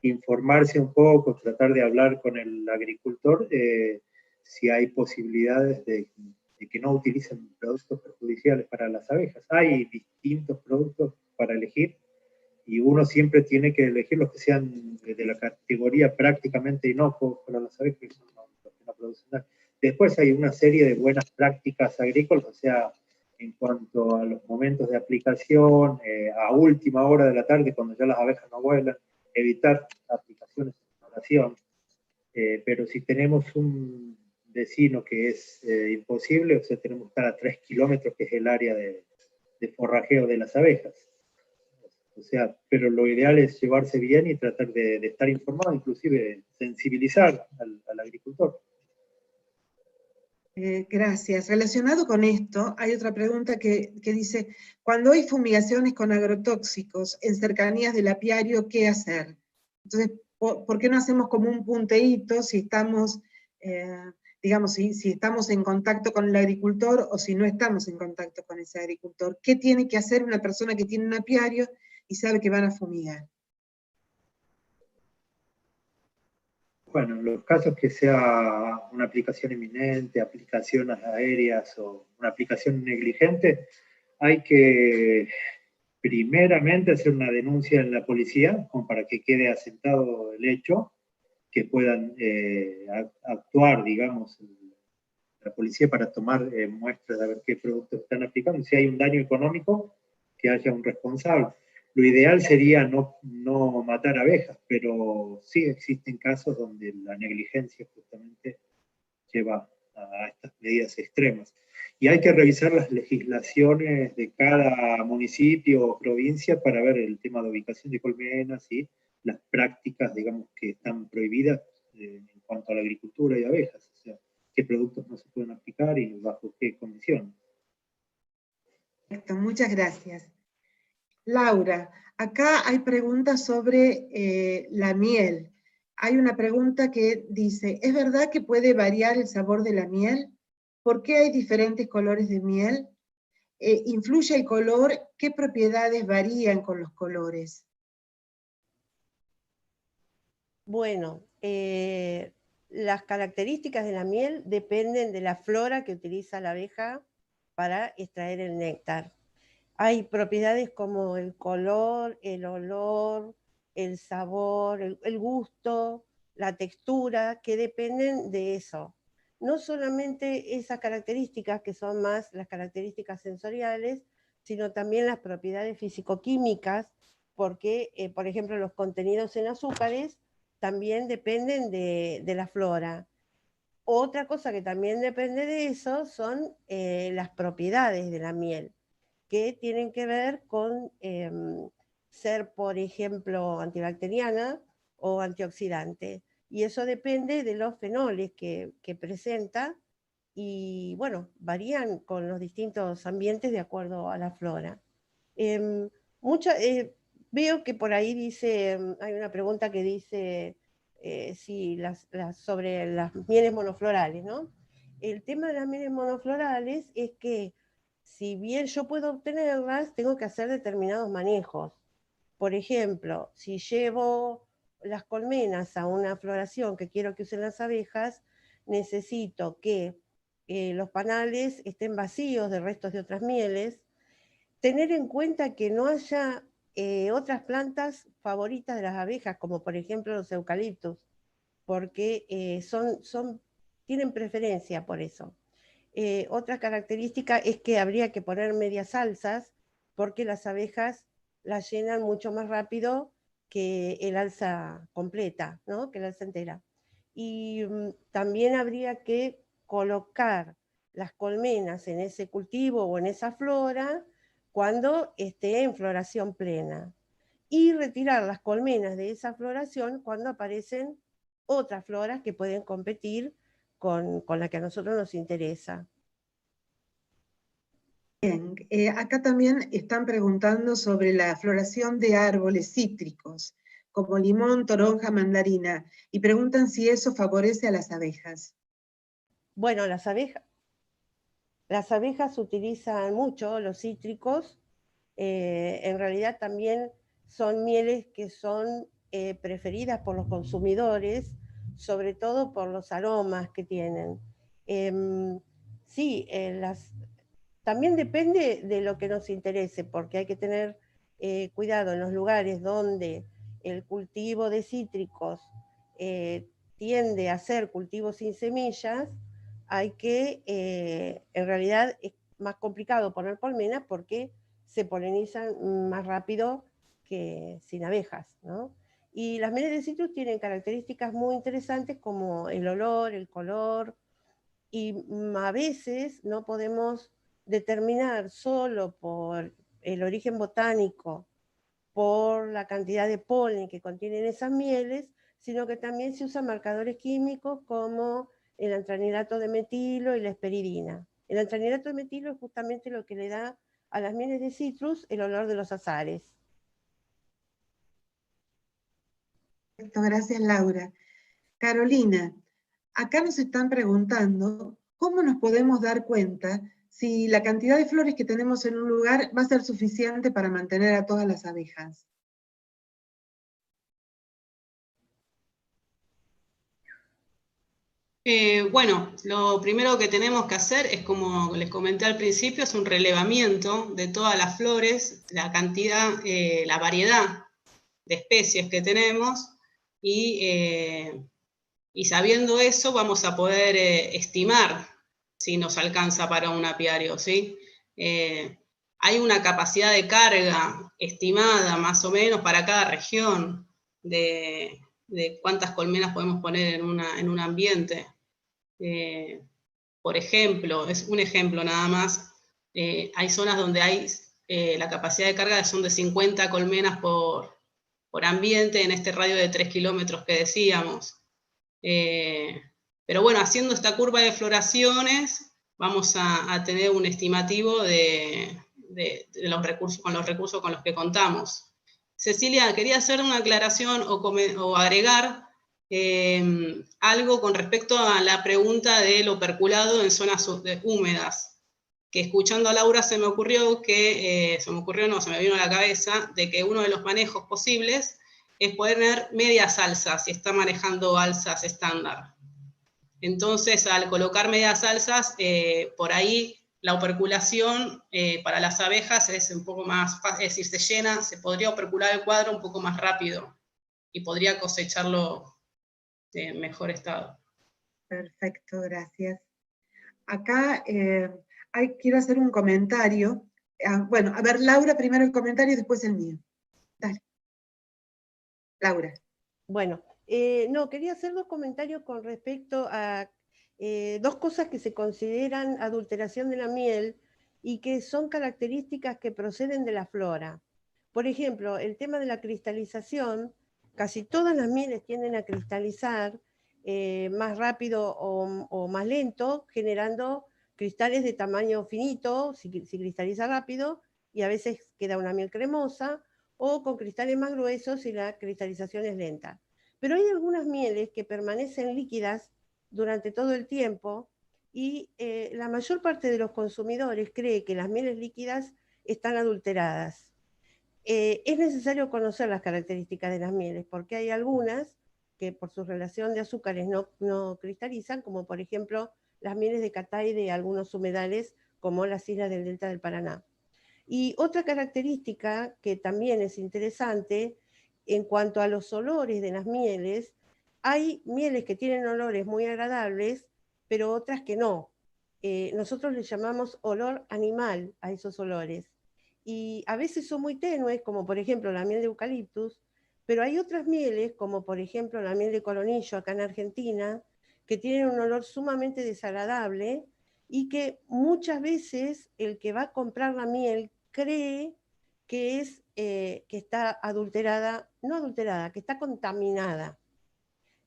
informarse un poco, tratar de hablar con el agricultor si hay posibilidades de que no utilicen productos perjudiciales para las abejas. Hay distintos productos para elegir y uno siempre tiene que elegir los que sean de la categoría prácticamente inocuos para las abejas, que son los que no producen nada. Después hay una serie de buenas prácticas agrícolas, o sea, en cuanto a los momentos de aplicación, a última hora de la tarde, cuando ya las abejas no vuelan, evitar aplicaciones de floración. pero si tenemos un vecino que es imposible, o sea, tenemos que estar a 3 kilómetros, que es el área de forrajeo de las abejas. O sea, pero lo ideal es llevarse bien y tratar de estar informado, inclusive sensibilizar al agricultor. Gracias. Relacionado con esto, hay otra pregunta que dice, cuando hay fumigaciones con agrotóxicos en cercanías del apiario, ¿qué hacer? Entonces, ¿por qué no hacemos como un punteíto si estamos, digamos, si estamos en contacto con el agricultor o si no estamos en contacto con ese agricultor? ¿Qué tiene que hacer una persona que tiene un apiario y sabe que van a fumigar? Bueno, en los casos que sea una aplicación inminente, aplicaciones aéreas o una aplicación negligente, hay que primeramente hacer una denuncia en la policía, como para que quede asentado el hecho, que puedan actuar, digamos, la policía para tomar muestras de ver qué productos están aplicando. Si hay un daño económico, que haya un responsable. Lo ideal sería no matar abejas, pero sí existen casos donde la negligencia justamente lleva a estas medidas extremas. Y hay que revisar las legislaciones de cada municipio o provincia para ver el tema de ubicación de colmenas y las prácticas, digamos, que están prohibidas en cuanto a la agricultura y abejas. O sea, qué productos no se pueden aplicar y bajo qué condiciones. Perfecto, muchas gracias. Laura, acá hay preguntas sobre la miel. Hay una pregunta que dice, ¿es verdad que puede variar el sabor de la miel? ¿Por qué hay diferentes colores de miel? ¿Influye el color? ¿Qué propiedades varían con los colores? Bueno, las características de la miel dependen de la flora que utiliza la abeja para extraer el néctar. Hay propiedades como el color, el olor, el sabor, el gusto, la textura, que dependen de eso. No solamente esas características, que son más las características sensoriales, sino también las propiedades físico-químicas, porque, por ejemplo, los contenidos en azúcares también dependen de la flora. Otra cosa que también depende de eso son las propiedades de la miel, que tienen que ver con ser, por ejemplo, antibacteriana o antioxidante. Y eso depende de los fenoles que presenta y, bueno, varían con los distintos ambientes de acuerdo a la flora. Eh, mucha, veo que por ahí dice, hay una pregunta que dice si sobre las mieles monoflorales, ¿no? El tema de las mieles monoflorales es que si bien yo puedo obtenerlas, tengo que hacer determinados manejos. Por ejemplo, si llevo las colmenas a una floración que quiero que usen las abejas, necesito que los panales estén vacíos de restos de otras mieles, tener en cuenta que no haya otras plantas favoritas de las abejas, como por ejemplo los eucaliptos, porque tienen preferencia por eso. Otra característica es que habría que poner medias salsas, porque las abejas las llenan mucho más rápido que el alza completa, ¿no? Que el alza entera. Y también habría que colocar las colmenas en ese cultivo o en esa flora cuando esté en floración plena, y retirar las colmenas de esa floración cuando aparecen otras floras que pueden competir con la que a nosotros nos interesa. Bien, acá también están preguntando sobre la floración de árboles cítricos, como limón, toronja, mandarina, y preguntan si eso favorece a las abejas. Bueno, las abejas utilizan mucho los cítricos, en realidad también son mieles que son preferidas por los consumidores, sobre todo por los aromas que tienen. Sí, también depende de lo que nos interese, porque hay que tener cuidado en los lugares donde el cultivo de cítricos tiende a ser cultivo sin semillas. Hay que, en realidad es más complicado poner colmenas porque se polinizan más rápido que sin abejas, ¿no? Y las mieles de citrus tienen características muy interesantes como el olor, el color, y a veces no podemos determinar solo por el origen botánico, por la cantidad de polen que contienen esas mieles, sino que también se usan marcadores químicos como el antranilato de metilo y la esperidina. El antranilato de metilo es justamente lo que le da a las mieles de citrus el olor de los azares. Perfecto, gracias Laura. Carolina, acá nos están preguntando cómo nos podemos dar cuenta si la cantidad de flores que tenemos en un lugar va a ser suficiente para mantener a todas las abejas. Bueno, lo primero que tenemos que hacer es, como les comenté al principio, es un relevamiento de todas las flores, la cantidad, la variedad de especies que tenemos, y sabiendo eso vamos a poder estimar si nos alcanza para un apiario, ¿sí? Hay una capacidad de carga estimada más o menos para cada región de cuántas colmenas podemos poner en un ambiente. Por ejemplo, es un ejemplo nada más, hay zonas donde hay la capacidad de carga son de 50 colmenas por ambiente en este radio de 3 kilómetros que decíamos. Pero bueno, haciendo esta curva de floraciones, vamos a tener un estimativo de los recursos, con los que contamos. Cecilia, quería hacer una aclaración o agregar algo con respecto a la pregunta del operculado en zonas húmedas, que escuchando a Laura se me vino a la cabeza, de que uno de los manejos posibles es poner medias alzas, si está manejando alzas estándar. Entonces, al colocar medias alzas, por ahí la operculación para las abejas es un poco más fácil, es decir, se podría opercular el cuadro un poco más rápido y podría cosecharlo en mejor estado. Perfecto, gracias. Acá quiero hacer un comentario. Bueno, a ver, Laura, primero el comentario y después el mío. Dale. Laura. Bueno, no, quería hacer dos comentarios con respecto a dos cosas que se consideran adulteración de la miel y que son características que proceden de la flora. Por ejemplo, el tema de la cristalización, casi todas las mieles tienden a cristalizar más rápido o más lento, generando cristales de tamaño finito, si cristaliza rápido, y a veces queda una miel cremosa, o con cristales más gruesos si la cristalización es lenta. Pero hay algunas mieles que permanecen líquidas durante todo el tiempo y la mayor parte de los consumidores cree que las mieles líquidas están adulteradas. Es necesario conocer las características de las mieles porque hay algunas que por su relación de azúcares no cristalizan, como por ejemplo las mieles de Catay de algunos humedales como las islas del delta del Paraná. Y otra característica que también es interesante en cuanto a los olores de las mieles, hay mieles que tienen olores muy agradables, pero otras que no. Nosotros le llamamos olor animal a esos olores. Y a veces son muy tenues, como por ejemplo la miel de eucaliptus, pero hay otras mieles, como por ejemplo la miel de colonillo acá en Argentina, que tienen un olor sumamente desagradable y que muchas veces el que va a comprar la miel cree que está adulterada, no adulterada, que está contaminada.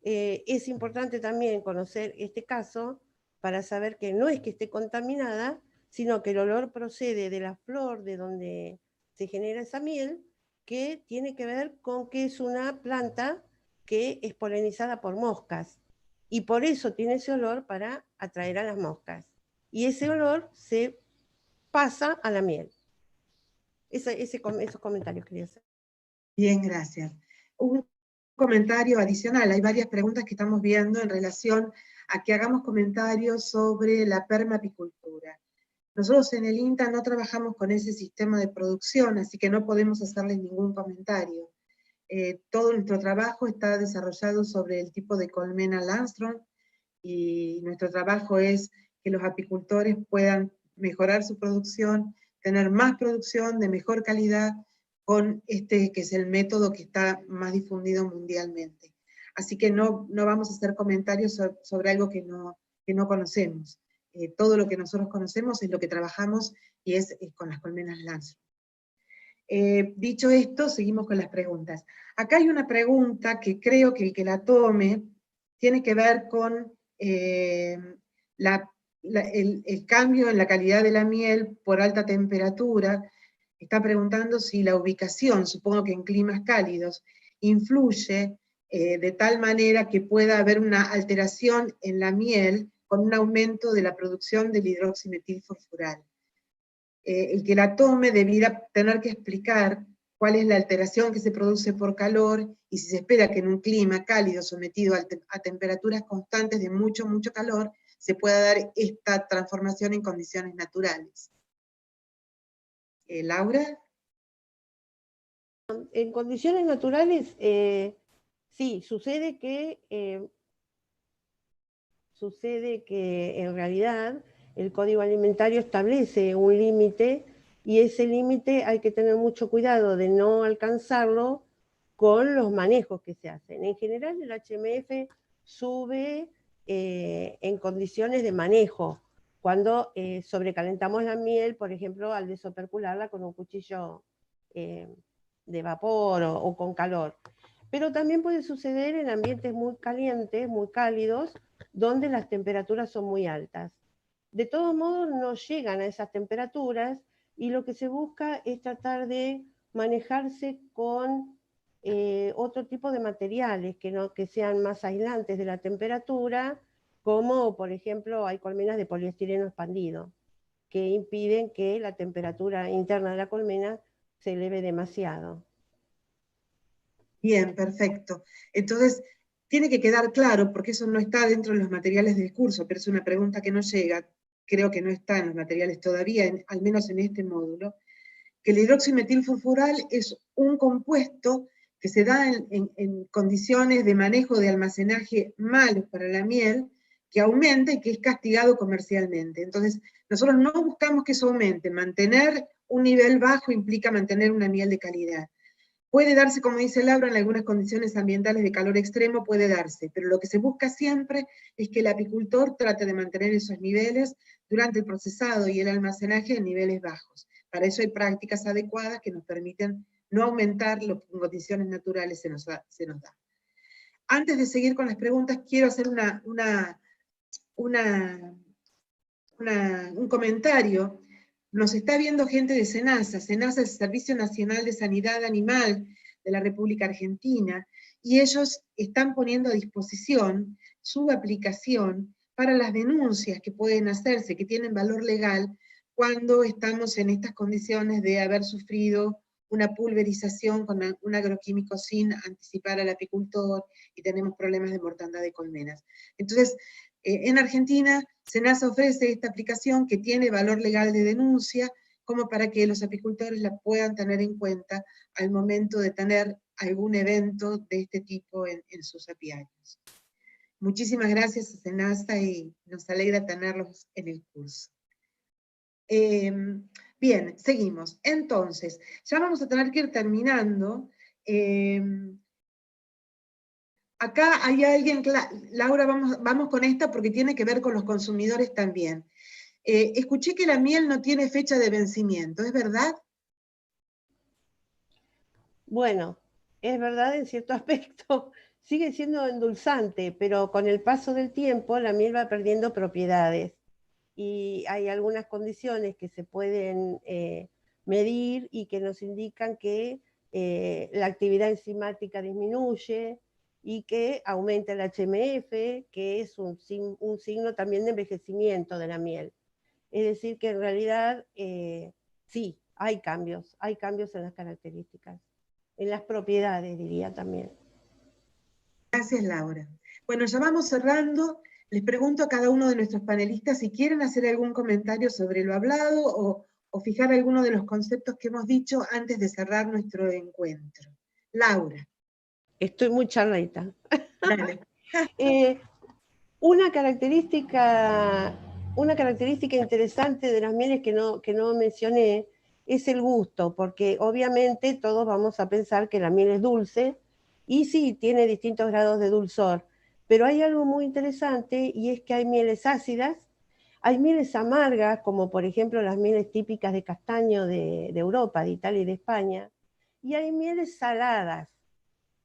Es importante también conocer este caso para saber que no es que esté contaminada, sino que el olor procede de la flor de donde se genera esa miel, que tiene que ver con que es una planta que es polinizada por moscas y por eso tiene ese olor para atraer a las moscas. Y ese olor se pasa a la miel. Esos comentarios quería hacer. Bien, gracias. Un comentario adicional. Hay varias preguntas que estamos viendo en relación a que hagamos comentarios sobre la permapicultura. Nosotros en el INTA no trabajamos con ese sistema de producción, así que no podemos hacerles ningún comentario. Todo nuestro trabajo está desarrollado sobre el tipo de colmena Langstroth, y nuestro trabajo es que los apicultores puedan mejorar su producción, tener más producción de mejor calidad, con este que es el método que está más difundido mundialmente. Así que no vamos a hacer comentarios sobre algo que no conocemos. Todo lo que nosotros conocemos es lo que trabajamos y es con las colmenas Landstroth. Dicho esto, seguimos con las preguntas. Acá hay una pregunta que creo que el que la tome tiene que ver con el cambio en la calidad de la miel por alta temperatura. Está preguntando si la ubicación, supongo que en climas cálidos, influye de tal manera que pueda haber una alteración en la miel con un aumento de la producción del hidroximetilfurfural. El que la tome debiera tener que explicar cuál es la alteración que se produce por calor y si se espera que en un clima cálido sometido a temperaturas constantes de mucho calor se pueda dar esta transformación en condiciones naturales. Laura. En condiciones naturales, sí, sucede que en realidad el Código Alimentario establece un límite y ese límite hay que tener mucho cuidado de no alcanzarlo con los manejos que se hacen. En general el HMF sube en condiciones de manejo, cuando sobrecalentamos la miel, por ejemplo, al desopercularla con un cuchillo de vapor o con calor. Pero también puede suceder en ambientes muy calientes, muy cálidos, donde las temperaturas son muy altas. De todos modos, no llegan a esas temperaturas y lo que se busca es tratar de manejarse con otro tipo de materiales que sean más aislantes de la temperatura, como por ejemplo hay colmenas de poliestireno expandido, que impiden que la temperatura interna de la colmena se eleve demasiado. Bien, perfecto. Entonces, tiene que quedar claro, porque eso no está dentro de los materiales del curso, pero es una pregunta que no llega, creo que no está en los materiales todavía, al menos en este módulo, que el hidroximetilfurfural es un compuesto que se da en condiciones de manejo de almacenaje malos para la miel, que aumenta y que es castigado comercialmente. Entonces, nosotros no buscamos que eso aumente. Mantener un nivel bajo implica mantener una miel de calidad. Puede darse, como dice Laura, en algunas condiciones ambientales de calor extremo puede darse, pero lo que se busca siempre es que el apicultor trate de mantener esos niveles durante el procesado y el almacenaje en niveles bajos. Para eso hay prácticas adecuadas que nos permiten no aumentar lo que en condiciones naturales se nos da. Antes de seguir con las preguntas, quiero hacer un comentario. Nos está viendo gente de SENASA. SENASA es el Servicio Nacional de Sanidad Animal de la República Argentina, y ellos están poniendo a disposición su aplicación para las denuncias que pueden hacerse, que tienen valor legal, cuando estamos en estas condiciones de haber sufrido una pulverización con un agroquímico sin anticipar al apicultor y tenemos problemas de mortandad de colmenas. Entonces, en Argentina, SENASA ofrece esta aplicación que tiene valor legal de denuncia, como para que los apicultores la puedan tener en cuenta al momento de tener algún evento de este tipo en sus apiarios. Muchísimas gracias a SENASA y nos alegra tenerlos en el curso. Bien, seguimos. Entonces, ya vamos a tener que ir terminando. Acá hay alguien, Laura, vamos con esta porque tiene que ver con los consumidores también. Escuché que la miel no tiene fecha de vencimiento, ¿es verdad? Bueno, es verdad en cierto aspecto. Sigue siendo endulzante, pero con el paso del tiempo la miel va perdiendo propiedades. Y hay algunas condiciones que se pueden medir y que nos indican que la actividad enzimática disminuye y que aumenta el HMF, que es un signo también de envejecimiento de la miel. Es decir, que en realidad sí, hay cambios en las características, en las propiedades, diría también. Gracias, Laura. Bueno, ya vamos cerrando. Les pregunto a cada uno de nuestros panelistas si quieren hacer algún comentario sobre lo hablado o fijar alguno de los conceptos que hemos dicho antes de cerrar nuestro encuentro. Laura. Estoy muy charleta. Dale. Una característica interesante de las mieles que no mencioné es el gusto, porque obviamente todos vamos a pensar que la miel es dulce, y sí, tiene distintos grados de dulzor, pero hay algo muy interesante, y es que hay mieles ácidas, hay mieles amargas, como por ejemplo las mieles típicas de castaño de Europa, de Italia y de España, y hay mieles saladas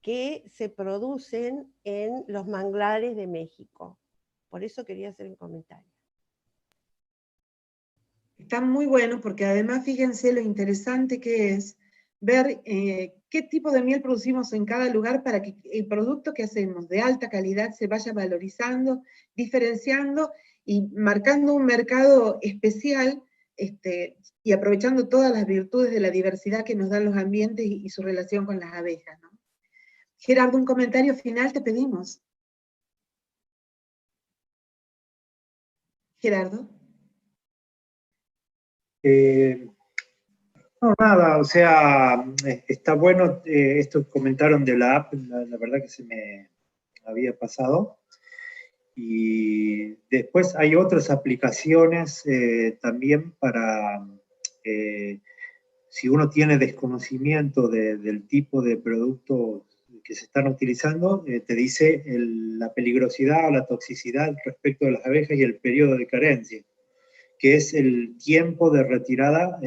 que se producen en los manglares de México. Por eso quería hacer un comentario. Está muy bueno porque además fíjense lo interesante que es ver qué tipo de miel producimos en cada lugar para que el producto que hacemos de alta calidad se vaya valorizando, diferenciando y marcando un mercado especial, y aprovechando todas las virtudes de la diversidad que nos dan los ambientes y su relación con las abejas, ¿no? Gerardo, un comentario final te pedimos. Gerardo. No, nada, o sea, está bueno, esto que comentaron de la app, la verdad que se me había pasado. Y después hay otras aplicaciones también para, si uno tiene desconocimiento del tipo de productos que se están utilizando, te dice la peligrosidad o la toxicidad respecto de las abejas y el periodo de carencia, que es el tiempo de retirada,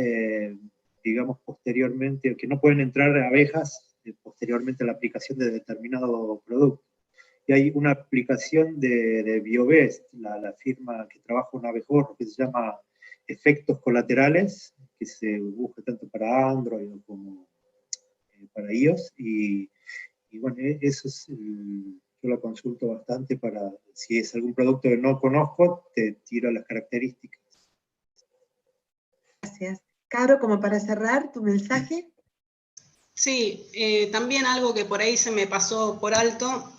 digamos, posteriormente, que no pueden entrar abejas posteriormente a la aplicación de determinado producto. Y hay una aplicación de BioBest, la firma que trabaja un abejorro, que se llama Efectos Colaterales, que se busca tanto para Android como para iOS, y bueno, eso es, yo lo consulto bastante para, si es algún producto que no conozco, te tiro las características. Gracias. Caro, como para cerrar tu mensaje. Sí, también algo que por ahí se me pasó por alto,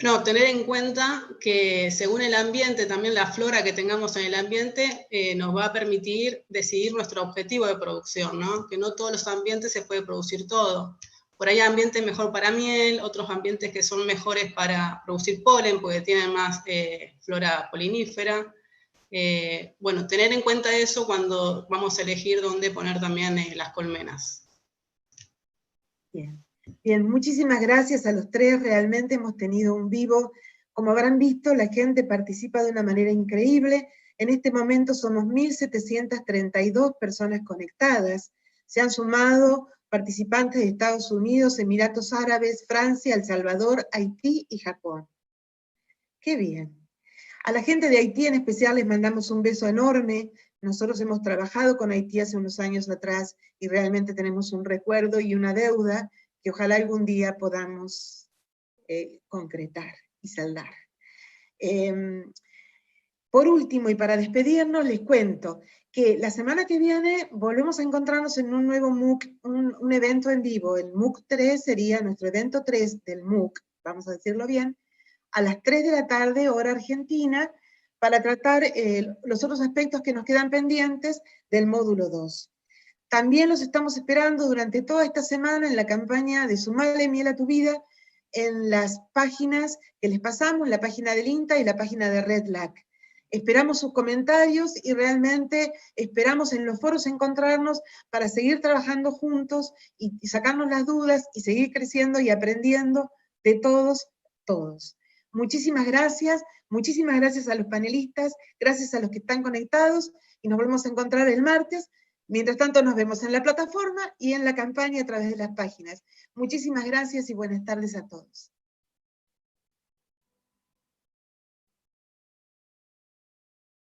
no, tener en cuenta que según el ambiente, también la flora que tengamos en el ambiente nos va a permitir decidir nuestro objetivo de producción, ¿no? Que no todos los ambientes se puede producir todo. Por ahí hay ambientes mejor para miel, otros ambientes que son mejores para producir polen, porque tienen más flora polinífera. Bueno, tener en cuenta eso cuando vamos a elegir dónde poner también las colmenas. Bien. Bien, muchísimas gracias a los tres, realmente hemos tenido un vivo. Como habrán visto, la gente participa de una manera increíble. En este momento somos 1.732 personas conectadas. Se han sumado participantes de Estados Unidos, Emiratos Árabes, Francia, El Salvador, Haití y Japón. ¡Qué bien! A la gente de Haití en especial les mandamos un beso enorme. Nosotros hemos trabajado con Haití hace unos años atrás y realmente tenemos un recuerdo y una deuda que ojalá algún día podamos concretar y saldar. Por último, y para despedirnos, les cuento que la semana que viene volvemos a encontrarnos en un nuevo MOOC, un evento en vivo. El MOOC 3 sería nuestro evento 3 del MOOC, vamos a decirlo bien, a las 3 de la tarde, hora argentina, para tratar los otros aspectos que nos quedan pendientes del módulo 2. También los estamos esperando durante toda esta semana en la campaña de Sumale Miel a tu Vida, en las páginas que les pasamos, la página del INTA y la página de Red LAC. Esperamos sus comentarios y realmente esperamos en los foros encontrarnos para seguir trabajando juntos y sacarnos las dudas y seguir creciendo y aprendiendo de todos. Muchísimas gracias a los panelistas, gracias a los que están conectados y nos volvemos a encontrar el martes. Mientras tanto nos vemos en la plataforma y en la campaña a través de las páginas. Muchísimas gracias y buenas tardes a todos.